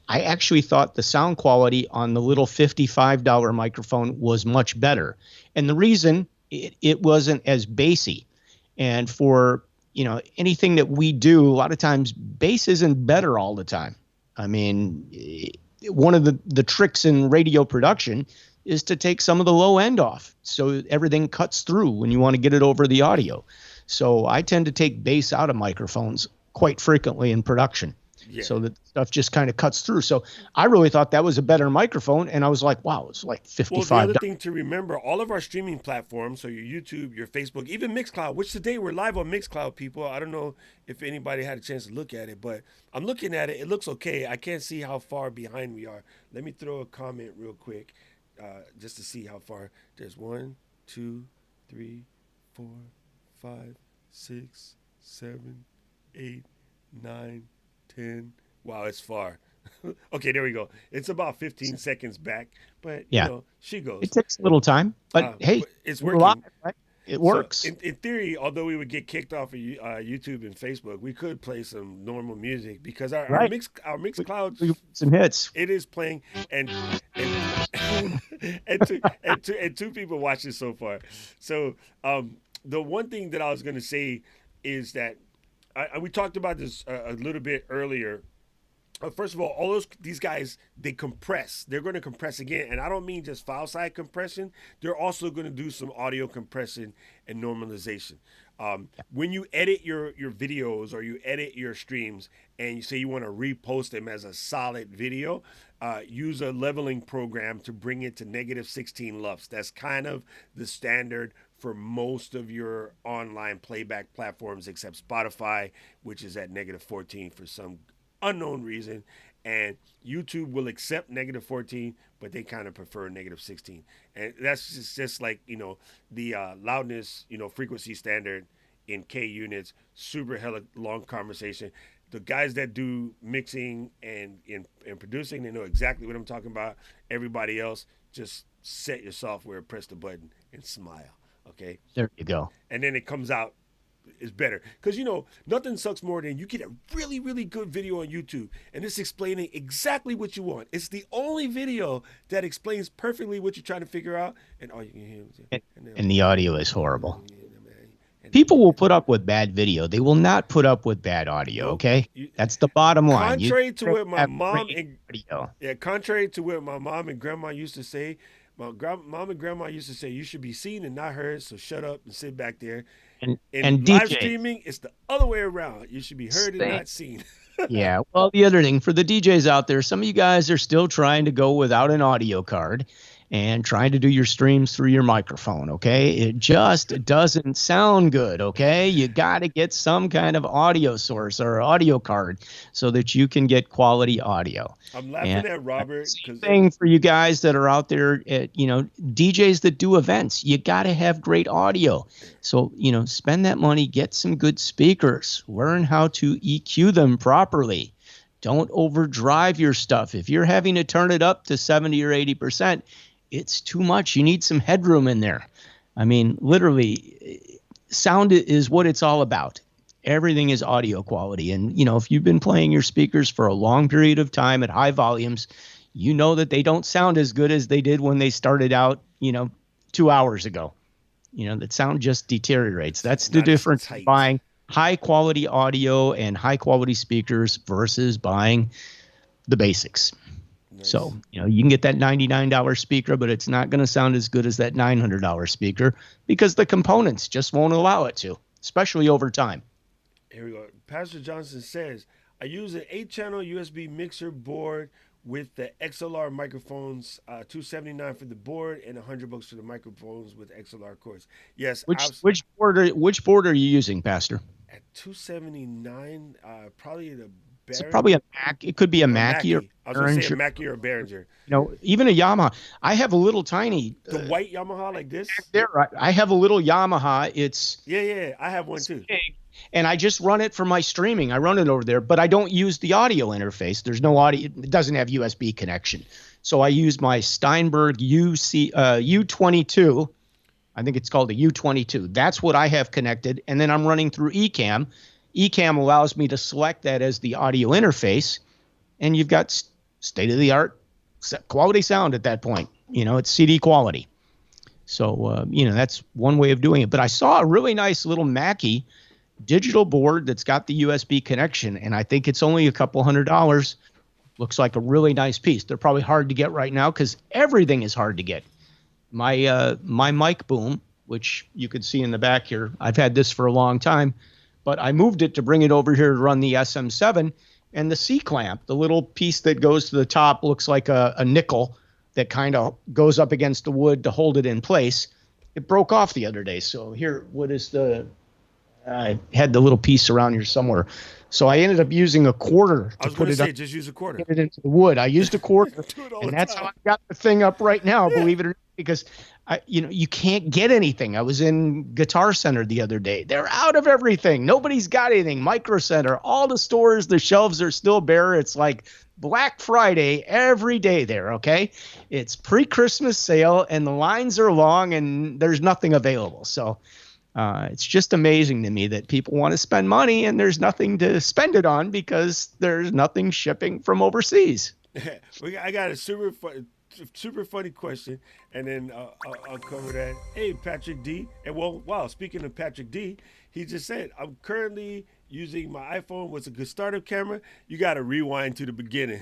I actually thought the sound quality on the little $55 microphone was much better. And the reason, it wasn't as bassy. And for, anything that we do, a lot of times bass isn't better all the time. I mean, one of the tricks in radio production is to take some of the low end off, so everything cuts through when you want to get it over the audio. So I tend to take bass out of microphones quite frequently in production, so that stuff just kind of cuts through. So I really thought that was a better microphone, and I was like, wow, it's like $55. Well, the other thing to remember, all of our streaming platforms, so your YouTube, your Facebook, even Mixcloud, which today we're live on Mixcloud, people. I don't know if anybody had a chance to look at it, but I'm looking at it. It looks okay. I can't see how far behind we are. Let me throw a comment real quick. Just to see how far. There's 1, 2, 3, 4, 5, 6, 7, 8, 9, 10. Wow, it's far. Okay, there we go. It's about 15 seconds back, but she goes. It takes a little time, but hey, it's working. Live, right? It works. So in theory, although we would get kicked off of YouTube and Facebook, we could play some normal music, because our Mixcloud some hits. It is playing, and two people watch this so far. So the one thing that I was going to say is that we talked about this a little bit earlier. First of all these guys, they compress. They're going to compress again, and I don't mean just file side compression. They're also going to do some audio compression and normalization. When you edit your videos or you edit your streams, and you say you want to repost them as a solid video, use a leveling program to bring it to -16 LUFS. That's kind of the standard for most of your online playback platforms, except Spotify, which is at -14 for some unknown reason, and YouTube will accept -14, but they kind of prefer -16, and that's just like the loudness frequency standard in K units. Super hella long conversation. The guys that do mixing and producing, they know exactly what I'm talking about. Everybody else, just set your software, press the button, and smile. Okay, there you go. And then it comes out is better, because nothing sucks more than you get a really, really good video on YouTube and it's explaining exactly what you want. It's the only video that explains perfectly what you're trying to figure out, and all you can hear and the audio is horrible. People will put up with bad video. They will not put up with bad audio. Okay, that's the bottom line. Contrary to what my mom and grandma used to say, mom and grandma used to say, you should be seen and not heard, so shut up and sit back there. And live streaming, it's the other way around. You should be heard and not seen. Yeah. Well, the other thing for the DJs out there, some of you guys are still trying to go without an audio card and trying to do your streams through your microphone. Okay. It just doesn't sound good. Okay. You got to get some kind of audio source or audio card so that you can get quality audio. I'm laughing at Robert. Thing for you guys that are out there, DJs that do events, you got to have great audio. So, spend that money, get some good speakers, learn how to EQ them properly. Don't overdrive your stuff. If you're having to turn it up to 70 or 80%, it's too much. You need some headroom in there. I mean, literally, sound is what it's all about. Everything is audio quality. And, if you've been playing your speakers for a long period of time at high volumes, you know that they don't sound as good as they did when they started out, 2 hours ago. That sound just deteriorates. That's the difference in buying high quality audio and high quality speakers versus buying the basics. So, you can get that $99 speaker, but it's not going to sound as good as that $900 speaker because the components just won't allow it to, especially over time. Here we go. Pastor Johnson says, I use an 8-channel USB mixer board with the XLR microphones, $279 for the board and $100 for the microphones with XLR cords. Yes. Which board are you using, Pastor? At $279, probably the Behringer. So probably a Mac. It could be a Mackie or I was going to say a Mackie or a Behringer. Even a Yamaha. I have a little tiny. The white Yamaha like this? There, I have a little Yamaha. It's. Yeah. I have one too. Big, and I just run it for my streaming. I run it over there, but I don't use the audio interface. There's no audio. It doesn't have USB connection. So I use my Steinberg U22. I think it's called a U22. That's what I have connected. And then I'm running through Ecamm. Ecamm allows me to select that as the audio interface. And you've got state-of-the-art quality sound at that point. It's CD quality. So, that's one way of doing it. But I saw a really nice little Mackie digital board that's got the USB connection. And I think it's only a couple $100. Looks like a really nice piece. They're probably hard to get right now because everything is hard to get. My mic boom, which you can see in the back here, I've had this for a long time, but I moved it to bring it over here to run the SM7, and the C-clamp, the little piece that goes to the top, looks like a nickel that kind of goes up against the wood to hold it in place. It broke off the other day. So here, I had the little piece around here somewhere. So I ended up using a quarter to put it up. Just use a quarter. Get it into the wood. I used a quarter, and that's how I got the thing up right now, believe it or not, because you can't get anything. I was in Guitar Center the other day. They're out of everything. Nobody's got anything. Micro Center, all the stores, the shelves are still bare. It's like Black Friday every day there, okay? It's pre-Christmas sale, and the lines are long, and there's nothing available. So it's just amazing to me that people want to spend money, and there's nothing to spend it on because there's nothing shipping from overseas. I got a super funny question, and then I'll cover that. Hey, Patrick D. And wow, speaking of Patrick D, he just said, I'm currently using my iPhone. What's a good startup camera? You got to rewind to the beginning.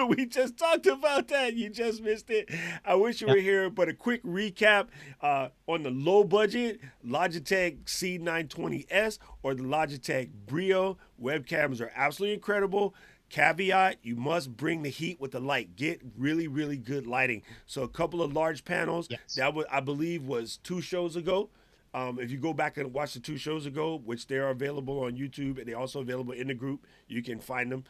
We just talked about that. You just missed it. I wish you were here, but a quick recap on the low budget, Logitech C920S or the Logitech Brio webcams are absolutely incredible. Caveat, you must bring the heat with the light. Get really, really good lighting. So a couple of large panels, that I believe was 2 shows ago. If you go back and watch the 2 shows ago, which they are available on YouTube, and they're also available in the group, you can find them.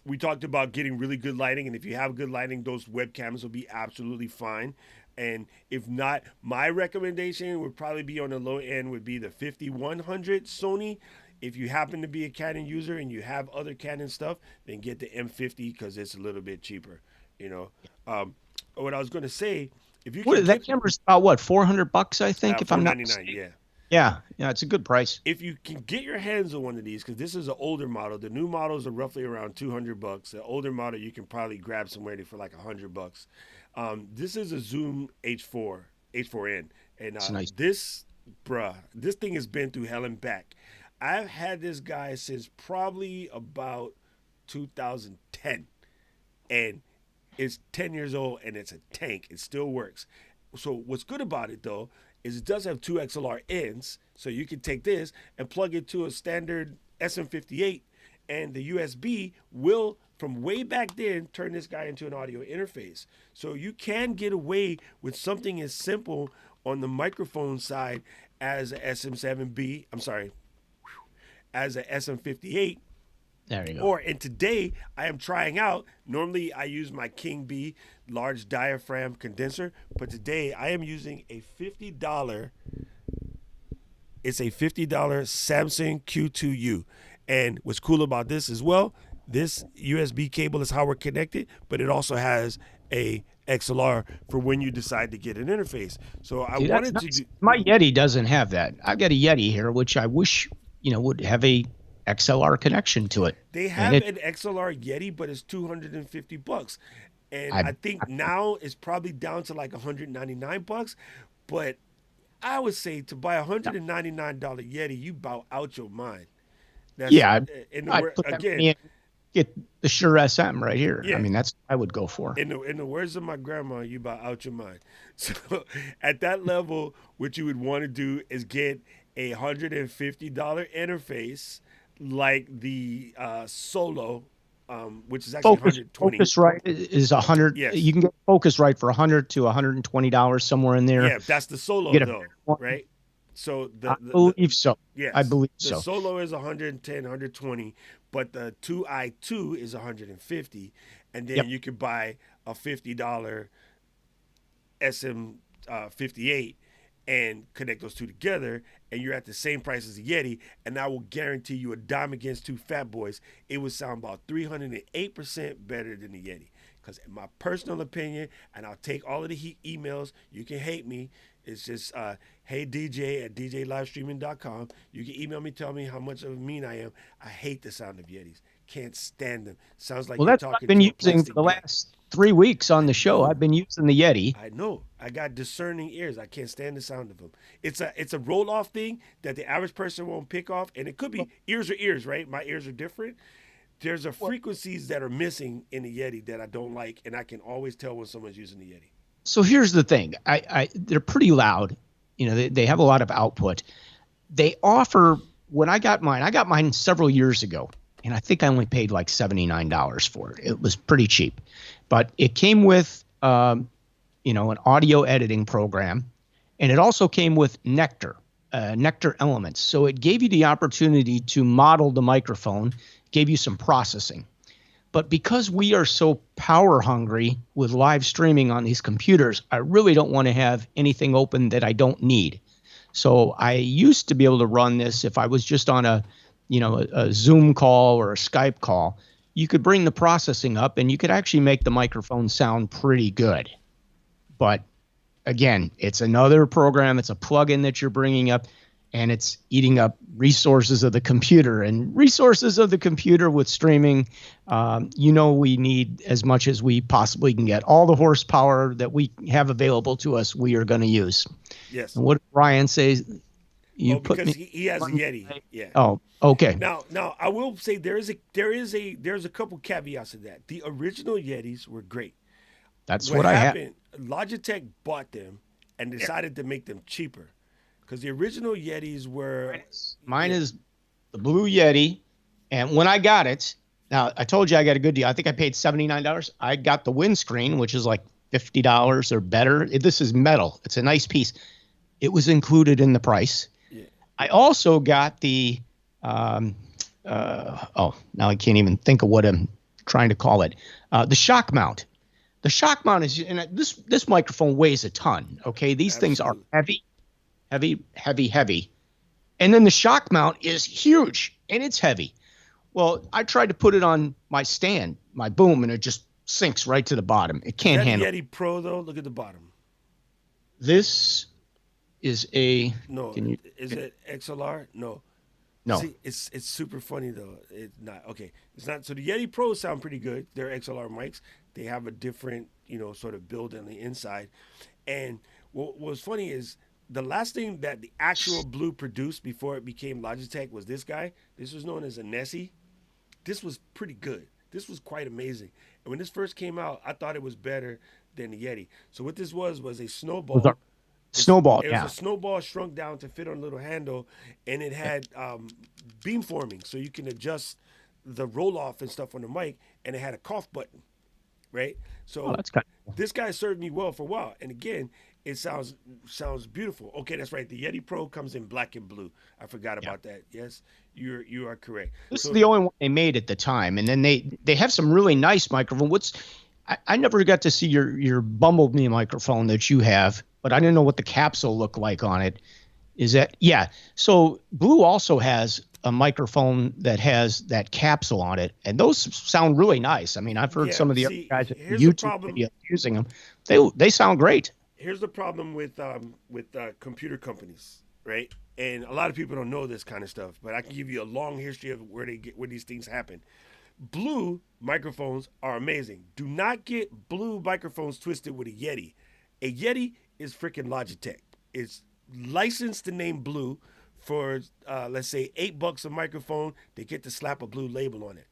We talked about getting really good lighting, and if you have good lighting, those webcams will be absolutely fine. And if not, my recommendation would probably be on the low end would be the 5100 Sony. If you happen to be a Canon user and you have other Canon stuff, then get the M50 because it's a little bit cheaper. What I was going to say, if you that camera's about what, $400, I think, if I'm not mistaken. Yeah, it's a good price. If you can get your hands on one of these, because this is an older model, the new models are roughly around $200. The older model you can probably grab somewhere for like $100. This is a Zoom H4n, and nice. this thing has been through hell and back. I've had this guy since probably about 2010, and it's 10 years old, and it's a tank. It still works. So what's good about it, though, is it does have 2 XLR ends, so you can take this and plug it to a standard SM58, and the USB will, from way back then, turn this guy into an audio interface. So you can get away with something as simple on the microphone side as a SM7B, as a SM58. There you go. And today I am trying out, normally I use my King B large diaphragm condenser, but today I am using a $50, it's a $50 Samsung Q2U. And what's cool about this as well, this USB cable is how we're connected, but it also has a XLR for when you decide to get an interface. So I wanted to do... My Yeti doesn't have that. I've got a Yeti here, which I wish, would have a XLR connection to it. They have an XLR Yeti, but it's $250. And I think now it's probably down to like $199. But I would say to buy a $199 Yeti, you bow out your mind. I'd put that money in. get the Shure SM right here. Yeah. I mean, that's what I would go for. In the words of my grandma, you about out your mind. So at that level, what you would want to do is get a $150 interface like the Solo, which is actually $120. Focusrite is 100. Yes. You can get Focusrite for $100 to $120 somewhere in there. Yeah, that's the Solo Get a though, one. right? So I believe so. Yes, I believe the so. Solo is 110, 120, but the 2i2 is 150, and then you could buy a $50 SM58 and connect those two together, and you're at the same price as the Yeti, and I will guarantee you a dime against two fat boys, it would sound about 308% better than the Yeti. Because in my personal opinion, and I'll take all of the emails, you can hate me, it's just hey DJ at djlivestreaming.com. You can email me, tell me how much of a mean I am. I hate the sound of Yetis. Can't stand them. Sounds like Well, you're that's what talking I've been to a using plastic for the bag. last 3 weeks on the show. I've been using the Yeti. I know. I got discerning ears. I can't stand the sound of them. It's a roll off thing that the average person won't pick off, and it could be ears are ears, right? My ears are different. There's a frequencies that are missing in the Yeti that I don't like, and I can always tell when someone's using the Yeti. So here's the thing. They're pretty loud. You know, they have a lot of output. They offer, when I got mine several years ago, and I think I only paid like $79 for it. It was pretty cheap, but it came with, an audio editing program, and it also came with Nectar Elements. So it gave you the opportunity to model the microphone, gave you some processing. But because we are so power hungry with live streaming on these computers, I really don't want to have anything open that I don't need. So I used to be able to run this if I was just on a Zoom call or a Skype call. You could bring the processing up and you could actually make the microphone sound pretty good. But again, it's another program. It's a plugin that you're bringing up, and it's eating up resources of the computer. And resources of the computer with streaming, we need as much as we possibly can get. All the horsepower that we have available to us, we are going to use. Yes. And what Ryan says, because he has a Yeti. Yeah. Oh, okay. Now I will say there's a couple caveats to that. The original Yetis were great. That's what I have. Logitech bought them and decided to make them cheaper. Because the original Yetis were... Mine is the Blue Yeti. And when I got it, now I told you I got a good deal. I think I paid $79. I got the windscreen, which is like $50 or better. This is metal. It's a nice piece. It was included in the price. Yeah. I also got the... now I can't even think of what I'm trying to call it. The shock mount. The shock mount is... And this microphone weighs a ton, okay? These things are heavy. And then the shock mount is huge and it's heavy. Well, I tried to put it on my stand, my boom, and it just sinks right to the bottom. It can't handle it. Yeti Pro though, look at the bottom. This is a is it XLR? No. See, it's super funny though. It's not okay. It's not. So the Yeti Pros sound pretty good. They're XLR mics. They have a different, sort of build on the inside. And what was funny is the last thing that the actual Blue produced before it became Logitech was this guy. This was known as a Nessie. This was pretty good. This was quite amazing. And when this first came out, I thought it was better than the Yeti. So what this was a snowball. It was a snowball shrunk down to fit on a little handle, and it had beam forming, so you can adjust the roll off and stuff on the mic, and it had a cough button, right? So that's kind of cool. This guy served me well for a while, and again, it sounds beautiful. Okay, that's right. The Yeti Pro comes in black and blue. I forgot about that. Yes, you are correct. This is the only one they made at the time, and then they have some really nice microphones. I never got to see your Bumblebee microphone that you have, but I didn't know what the capsule looked like on it. So Blue also has a microphone that has that capsule on it, and those sound really nice. I mean, I've heard some of the other guys at YouTube videos using them. They sound great. Here's the problem with computer companies, right? And a lot of people don't know this kind of stuff, but I can give you a long history of where these things happen. Blue microphones are amazing. Do not get Blue microphones twisted with a Yeti. A Yeti is freaking Logitech. It's licensed to name Blue for let's say $8 a microphone. They get to slap a Blue label on it.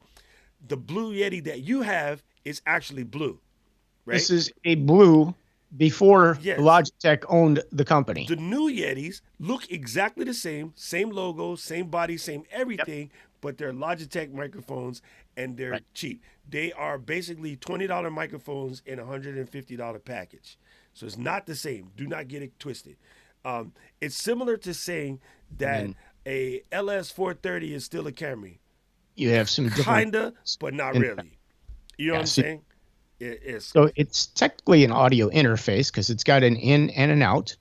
the Blue Yeti that you have is actually blue, right? This is a blue before Yes. Logitech owned the company. The new Yetis look exactly the same logo, same body, same everything, but they're Logitech microphones and they're cheap. They are basically $20 microphones in a $150 package. So it's not the same. Do not get it twisted. It's similar to saying that a LS430 is still a Camry. You have some different, Kinda, but not really. You know what I'm saying? So it's technically an audio interface because it's got an in and an out,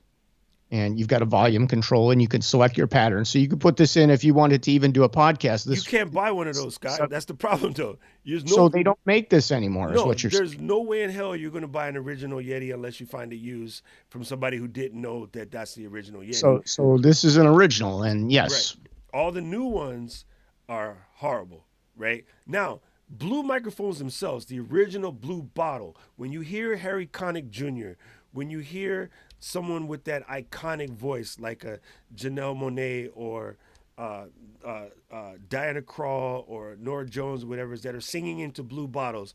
and you've got a volume control, and you can select your pattern. So you could put this in if you wanted to even do a podcast. You can't buy one of those, Scott. That's the problem, though. So they don't make this anymore. No, is what you're saying. There's no way in hell you're going to buy an original Yeti unless you find it used from somebody who didn't know that that's the original Yeti. So this is an original, and yes, all the new ones are horrible. Right now, blue microphones themselves, the original blue bottle. When you hear Harry Connick Jr., when you hear someone with that iconic voice like a Janelle Monáe or Diana Krall or Nora Jones, or whatever, that are singing into blue bottles,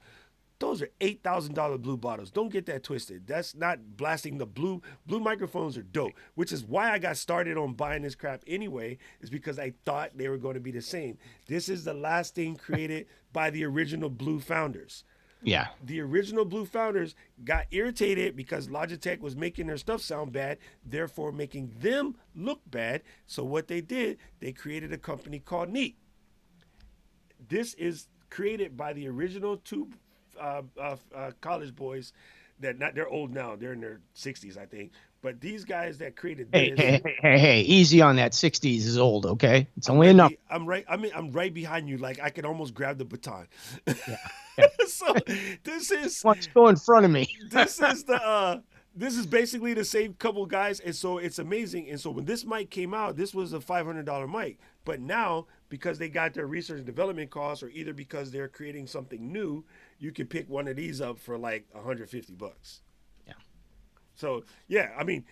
those are $8,000 blue bottles. Don't get that twisted. That's not blasting the blue. Blue microphones are dope, which is why I got started on buying this crap anyway, is because I thought they were going to be the same. This is the last thing created by the original blue founders. Yeah. The original blue founders got irritated because Logitech was making their stuff sound bad, therefore making them look bad. So what they did, they created a company called Neat. This is created by the original two college boys they're old now. They're in their 60s, I think. But these guys that created this. Hey, easy on that. 60s is old, okay? It's only enough. I'm right behind you. Like I can almost grab the baton. Yeah. So this is what's go in front of me. This is basically the same couple guys, and so it's amazing. And so when this mic came out, this was a $500 mic. But now, because they got their research and development costs, or either because they're creating something new, you can pick one of these up for like $150. Yeah. So yeah, I mean,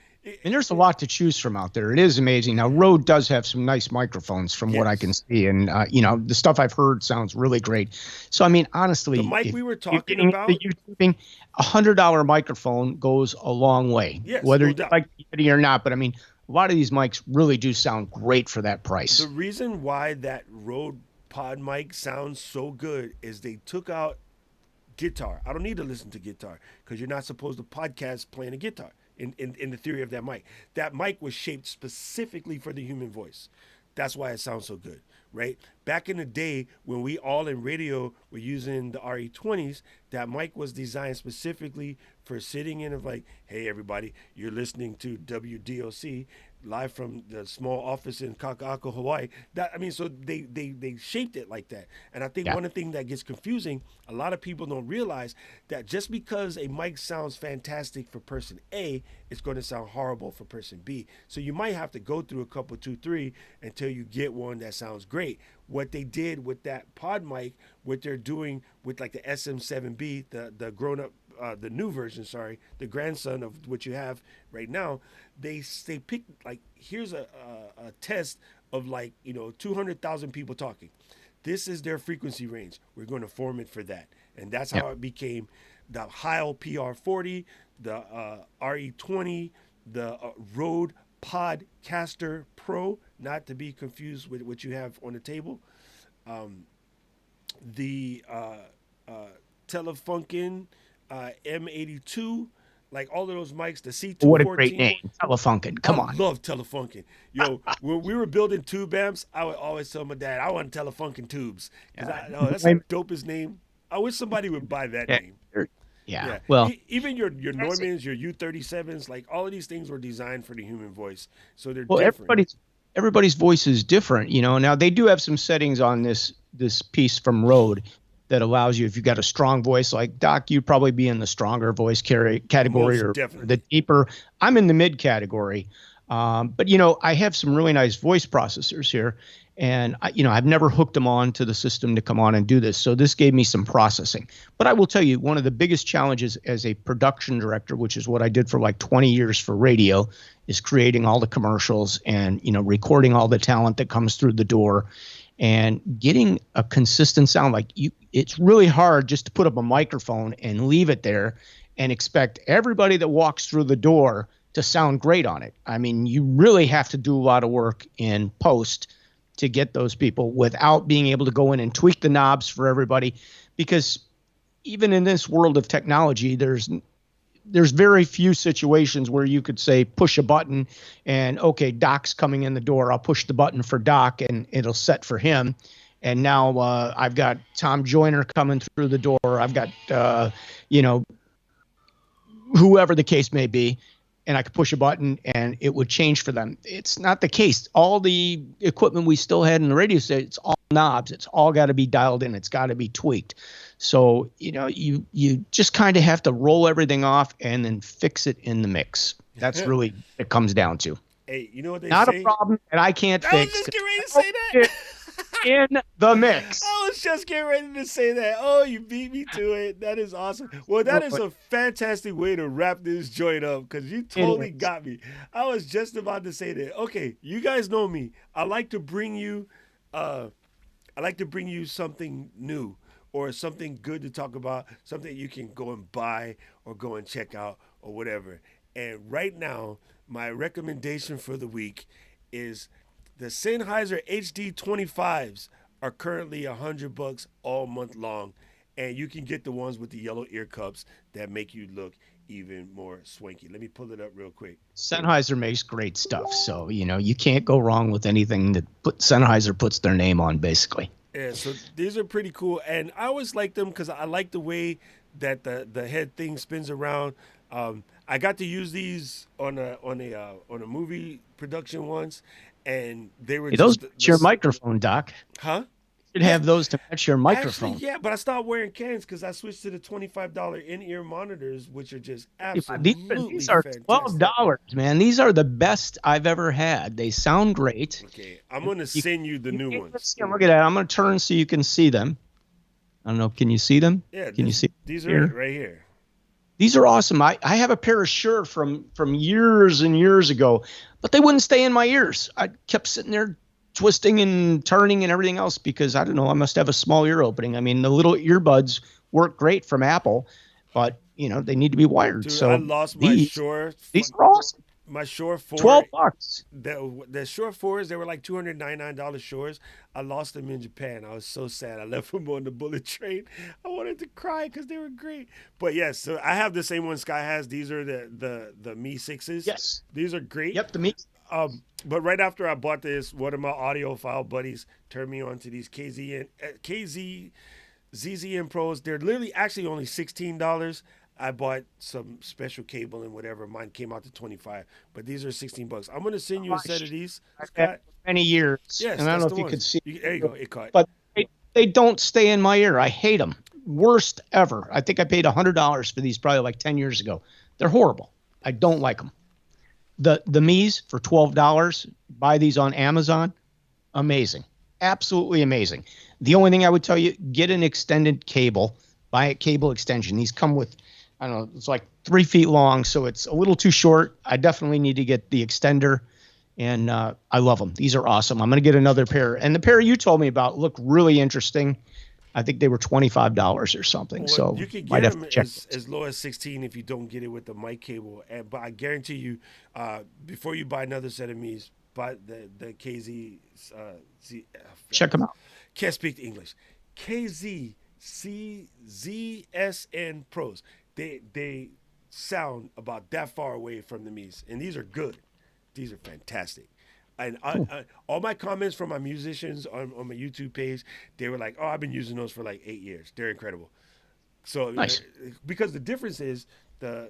and there's a lot to choose from out there. It is amazing. Now, Rode does have some nice microphones from what I can see. And, the stuff I've heard sounds really great. So, I mean, honestly, the mic we were talking about, YouTubing, $100 microphone goes a long way, yes, whether no you doubt. like Yeti or not. But, I mean, a lot of these mics really do sound great for that price. The reason why that Rode pod mic sounds so good is they took out guitar. I don't need to listen to guitar because you're not supposed to podcast playing a guitar. In the theory of that mic. That mic was shaped specifically for the human voice. That's why it sounds so good, right? Back in the day when we all in radio were using the RE20s, that mic was designed specifically for sitting in of like, hey, everybody, you're listening to WDOC live from the small office in Kaka'ako, Hawaii. So they shaped it like that. And I think one of the things that gets confusing, a lot of people don't realize that just because a mic sounds fantastic for person A, it's going to sound horrible for person B. So you might have to go through a couple, 2, 3, until you get one that sounds great. What they did with that pod mic, what they're doing with like the SM7B, the grown-up, the new version, the grandson of what you have right now, they picked, like, here's a test of 200,000 people talking. This is their frequency range. We're going to form it for that. And that's how it became the Heil PR40, the RE20, the Rode Podcaster Pro, not to be confused with what you have on the table. The Telefunken M82, like all of those mics, the C214. What a great name, Telefunken. Come on. I love Telefunken. Yo, when we were building tube amps, I would always tell my dad, I want Telefunken tubes. That's the dopest name. I wish somebody would buy that name. Yeah. Well, even your Neumanns, your U37s, like all of these things were designed for the human voice. So they're different. Everybody's voice is different, Now they do have some settings on this piece from Rode that allows you, if you've got a strong voice like Doc, you'd probably be in the stronger voice category or the deeper. I'm in the mid category. But I have some really nice voice processors here, and I've never hooked them on to the system to come on and do this. So this gave me some processing. But I will tell you, one of the biggest challenges as a production director, which is what I did for like 20 years for radio, is creating all the commercials and, recording all the talent that comes through the door. and getting a consistent sound. Like it's really hard just to put up a microphone and leave it there and expect everybody that walks through the door to sound great on it. I mean, you really have to do a lot of work in post to get those people without being able to go in and tweak the knobs for everybody, because even in this world of technology, there's very few situations where you could say push a button and, okay, Doc's coming in the door, I'll push the button for Doc and it'll set for him. And now I've got Tom Joyner coming through the door. I've got whoever the case may be, and I could push a button and it would change for them. It's not the case. All the equipment we still had in the radio set, it's all knobs. It's all got to be dialed in. It's got to be tweaked. So, you just kind of have to roll everything off and then fix it in the mix. That's really what it comes down to. Hey, you know what they not say? a problem that I can't fix. I was just getting ready to say that. In the mix. I was just getting ready to say that. Oh, you beat me to it. That is awesome. Well, that is a fantastic way to wrap this joint up, because you totally got me. I was just about to say that. Okay, you guys know me. I like to bring you something new or something good to talk about, something you can go and buy or go and check out or whatever. And right now, my recommendation for the week is the Sennheiser HD 25s are currently $100 all month long, and you can get the ones with the yellow ear cups that make you look even more swanky. Let me pull it up real quick. Sennheiser makes great stuff, so you can't go wrong with anything that Sennheiser puts their name on, basically. Yeah, so these are pretty cool, and I always like them because I like the way that the head thing spins around. I got to use these on a movie production once, and they were those match your microphone, Doc. Huh? You should have those to match your microphone. Actually, yeah, but I stopped wearing cans because I switched to the $25 in-ear monitors, which are just absolutely these are fantastic. $12, man. These are the best I've ever had. They sound great. Okay, I'm going to send you the new ones. Look at that. I'm going to turn so you can see them. I don't know. Can you see them? Yeah. Can you see? These are right here. These are awesome. I have a pair of Shure from years and years ago, but they wouldn't stay in my ears. I kept sitting there twisting and turning and everything else because, I don't know, I must have a small ear opening. I mean, the little earbuds work great from Apple, but, they need to be wired. Dude, so I lost my Shure. These are awesome. My Shure 4. $12. The Shure 4s, they were like $299 Shores. I lost them in Japan. I was so sad. I left them on the bullet train. I wanted to cry because they were great. But yes, so I have the same one Sky has. These are the Mi 6s. Yes. These are great. Yep, the Mi. But right after I bought this, one of my audiophile buddies turned me on to these ZZN Pros. They're literally actually only $16. I bought some special cable and whatever. Mine came out to $25, but these are $16. I'm gonna send you a set of these. I've had many years. Yes, and I don't know if you could see. There you go. It caught. But they don't stay in my ear. I hate them. Worst ever. I think I paid $100 for these probably like 10 years ago. They're horrible. I don't like them. The Mi's for $12. Buy these on Amazon. Amazing. Absolutely amazing. The only thing I would tell you, get an extended cable. Buy a cable extension. These come with, I don't know, it's like 3 feet long, so it's a little too short. I definitely need to get the extender, and I love them. These are awesome. I'm going to get another pair. And the pair you told me about look really interesting. I think they were $25 or something. Well, so you can get them as low as $16 if you don't get it with the mic cable. But I guarantee you, before you buy another set of Mi's, buy the KZ. Check them out. Can't speak English. ZSN Pros. They sound about that far away from the Mi's, and these are good. These are fantastic. And all my comments from my musicians on my YouTube page, they were like, "Oh, I've been using those for like 8 years. They're incredible." So, nice. Because the difference is the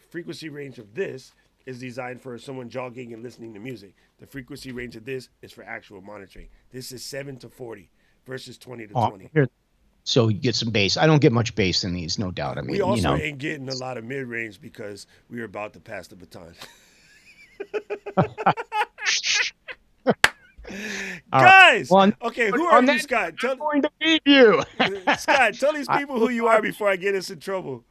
frequency range of this is designed for someone jogging and listening to music. The frequency range of this is for actual monitoring. This is 7 to 40 versus 20 to 20. So you get some bass. I don't get much bass in these, no doubt. I mean, we also ain't getting a lot of mid range because we are about to pass the baton. Guys, okay, who are you, Scott? I'm going to beat you. Scott, tell these people who you are before I get us in trouble.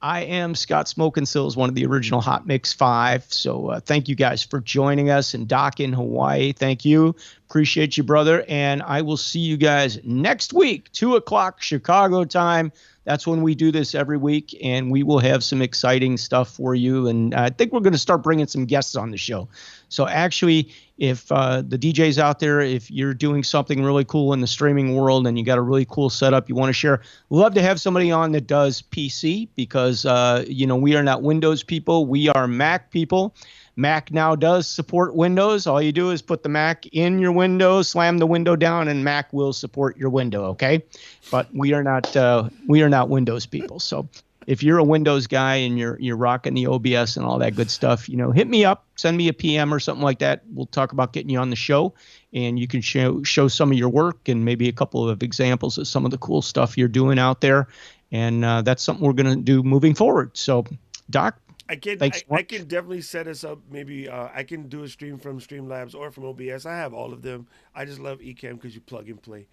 I am Scott Smoking Silz, one of the original Hot Mix 5. So thank you guys for joining us. And Doc in Hawaii, thank you. Appreciate you, brother. And I will see you guys next week, 2 o'clock Chicago time. That's when we do this every week, and we will have some exciting stuff for you. And I think we're going to start bringing some guests on the show. So actually, if the DJs out there, if you're doing something really cool in the streaming world and you got a really cool setup you want to share, love to have somebody on that does PC because, we are not Windows people. We are Mac people. Mac now does support Windows. All you do is put the Mac in your window, slam the window down, and Mac will support your window. Okay, but we are not Windows people. So if you're a Windows guy and you're rocking the OBS and all that good stuff, hit me up, send me a PM or something like that. We'll talk about getting you on the show, and you can show some of your work and maybe a couple of examples of some of the cool stuff you're doing out there. And that's something we're going to do moving forward. So, Doc. I can definitely set us up. Maybe I can do a stream from Streamlabs or from OBS. I have all of them. I just love Ecamm because you plug and play.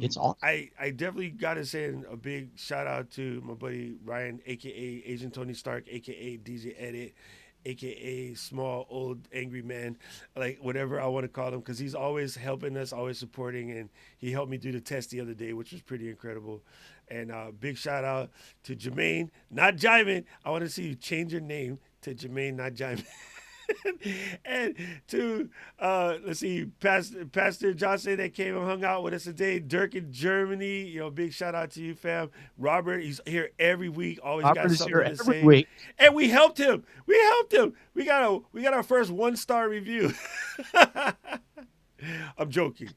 It's awesome. I definitely got to send a big shout out to my buddy Ryan, aka Agent Tony Stark, aka DJ Edit, aka Small Old Angry Man, like whatever I want to call him, because he's always helping us, always supporting, and he helped me do the test the other day, which was pretty incredible. And big shout out to Jamain, not Jaimin. I want to see you change your name to Jamain, not Jaimin. And to let's see, Pastor Johnson that came and hung out with us today. Dirk in Germany, big shout out to you, fam. Robert, he's here every week. Always got something to say. Week. And we helped him. We got our first 1-star review. I'm joking.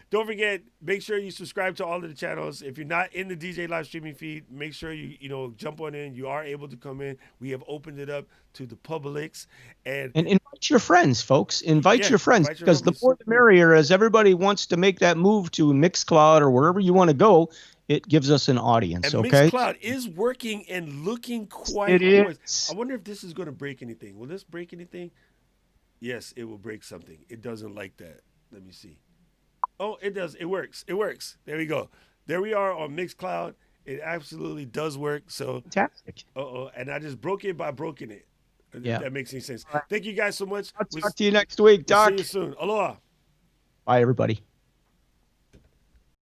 Don't forget, make sure you subscribe to all of the channels. If you're not in the DJ live streaming feed, make sure you jump on in. You are able to come in. We have opened it up to the publics. And invite your friends, folks. Invite your friends, because the more the merrier. As everybody wants to make that move to Mixcloud or wherever you want to go, it gives us an audience. And okay, Mixcloud is working and looking quite it good. is. I wonder if this is going to break anything. Will this break anything? Yes, it will break something. It doesn't like that. Let me see. Oh, it does. It works. There we go. There we are on Mixcloud. It absolutely does work. So fantastic. And I just broke it by broken it. Yeah. If that makes any sense. Thank you guys so much. I'll talk to you next week, Doc. See you soon. Aloha. Bye, everybody.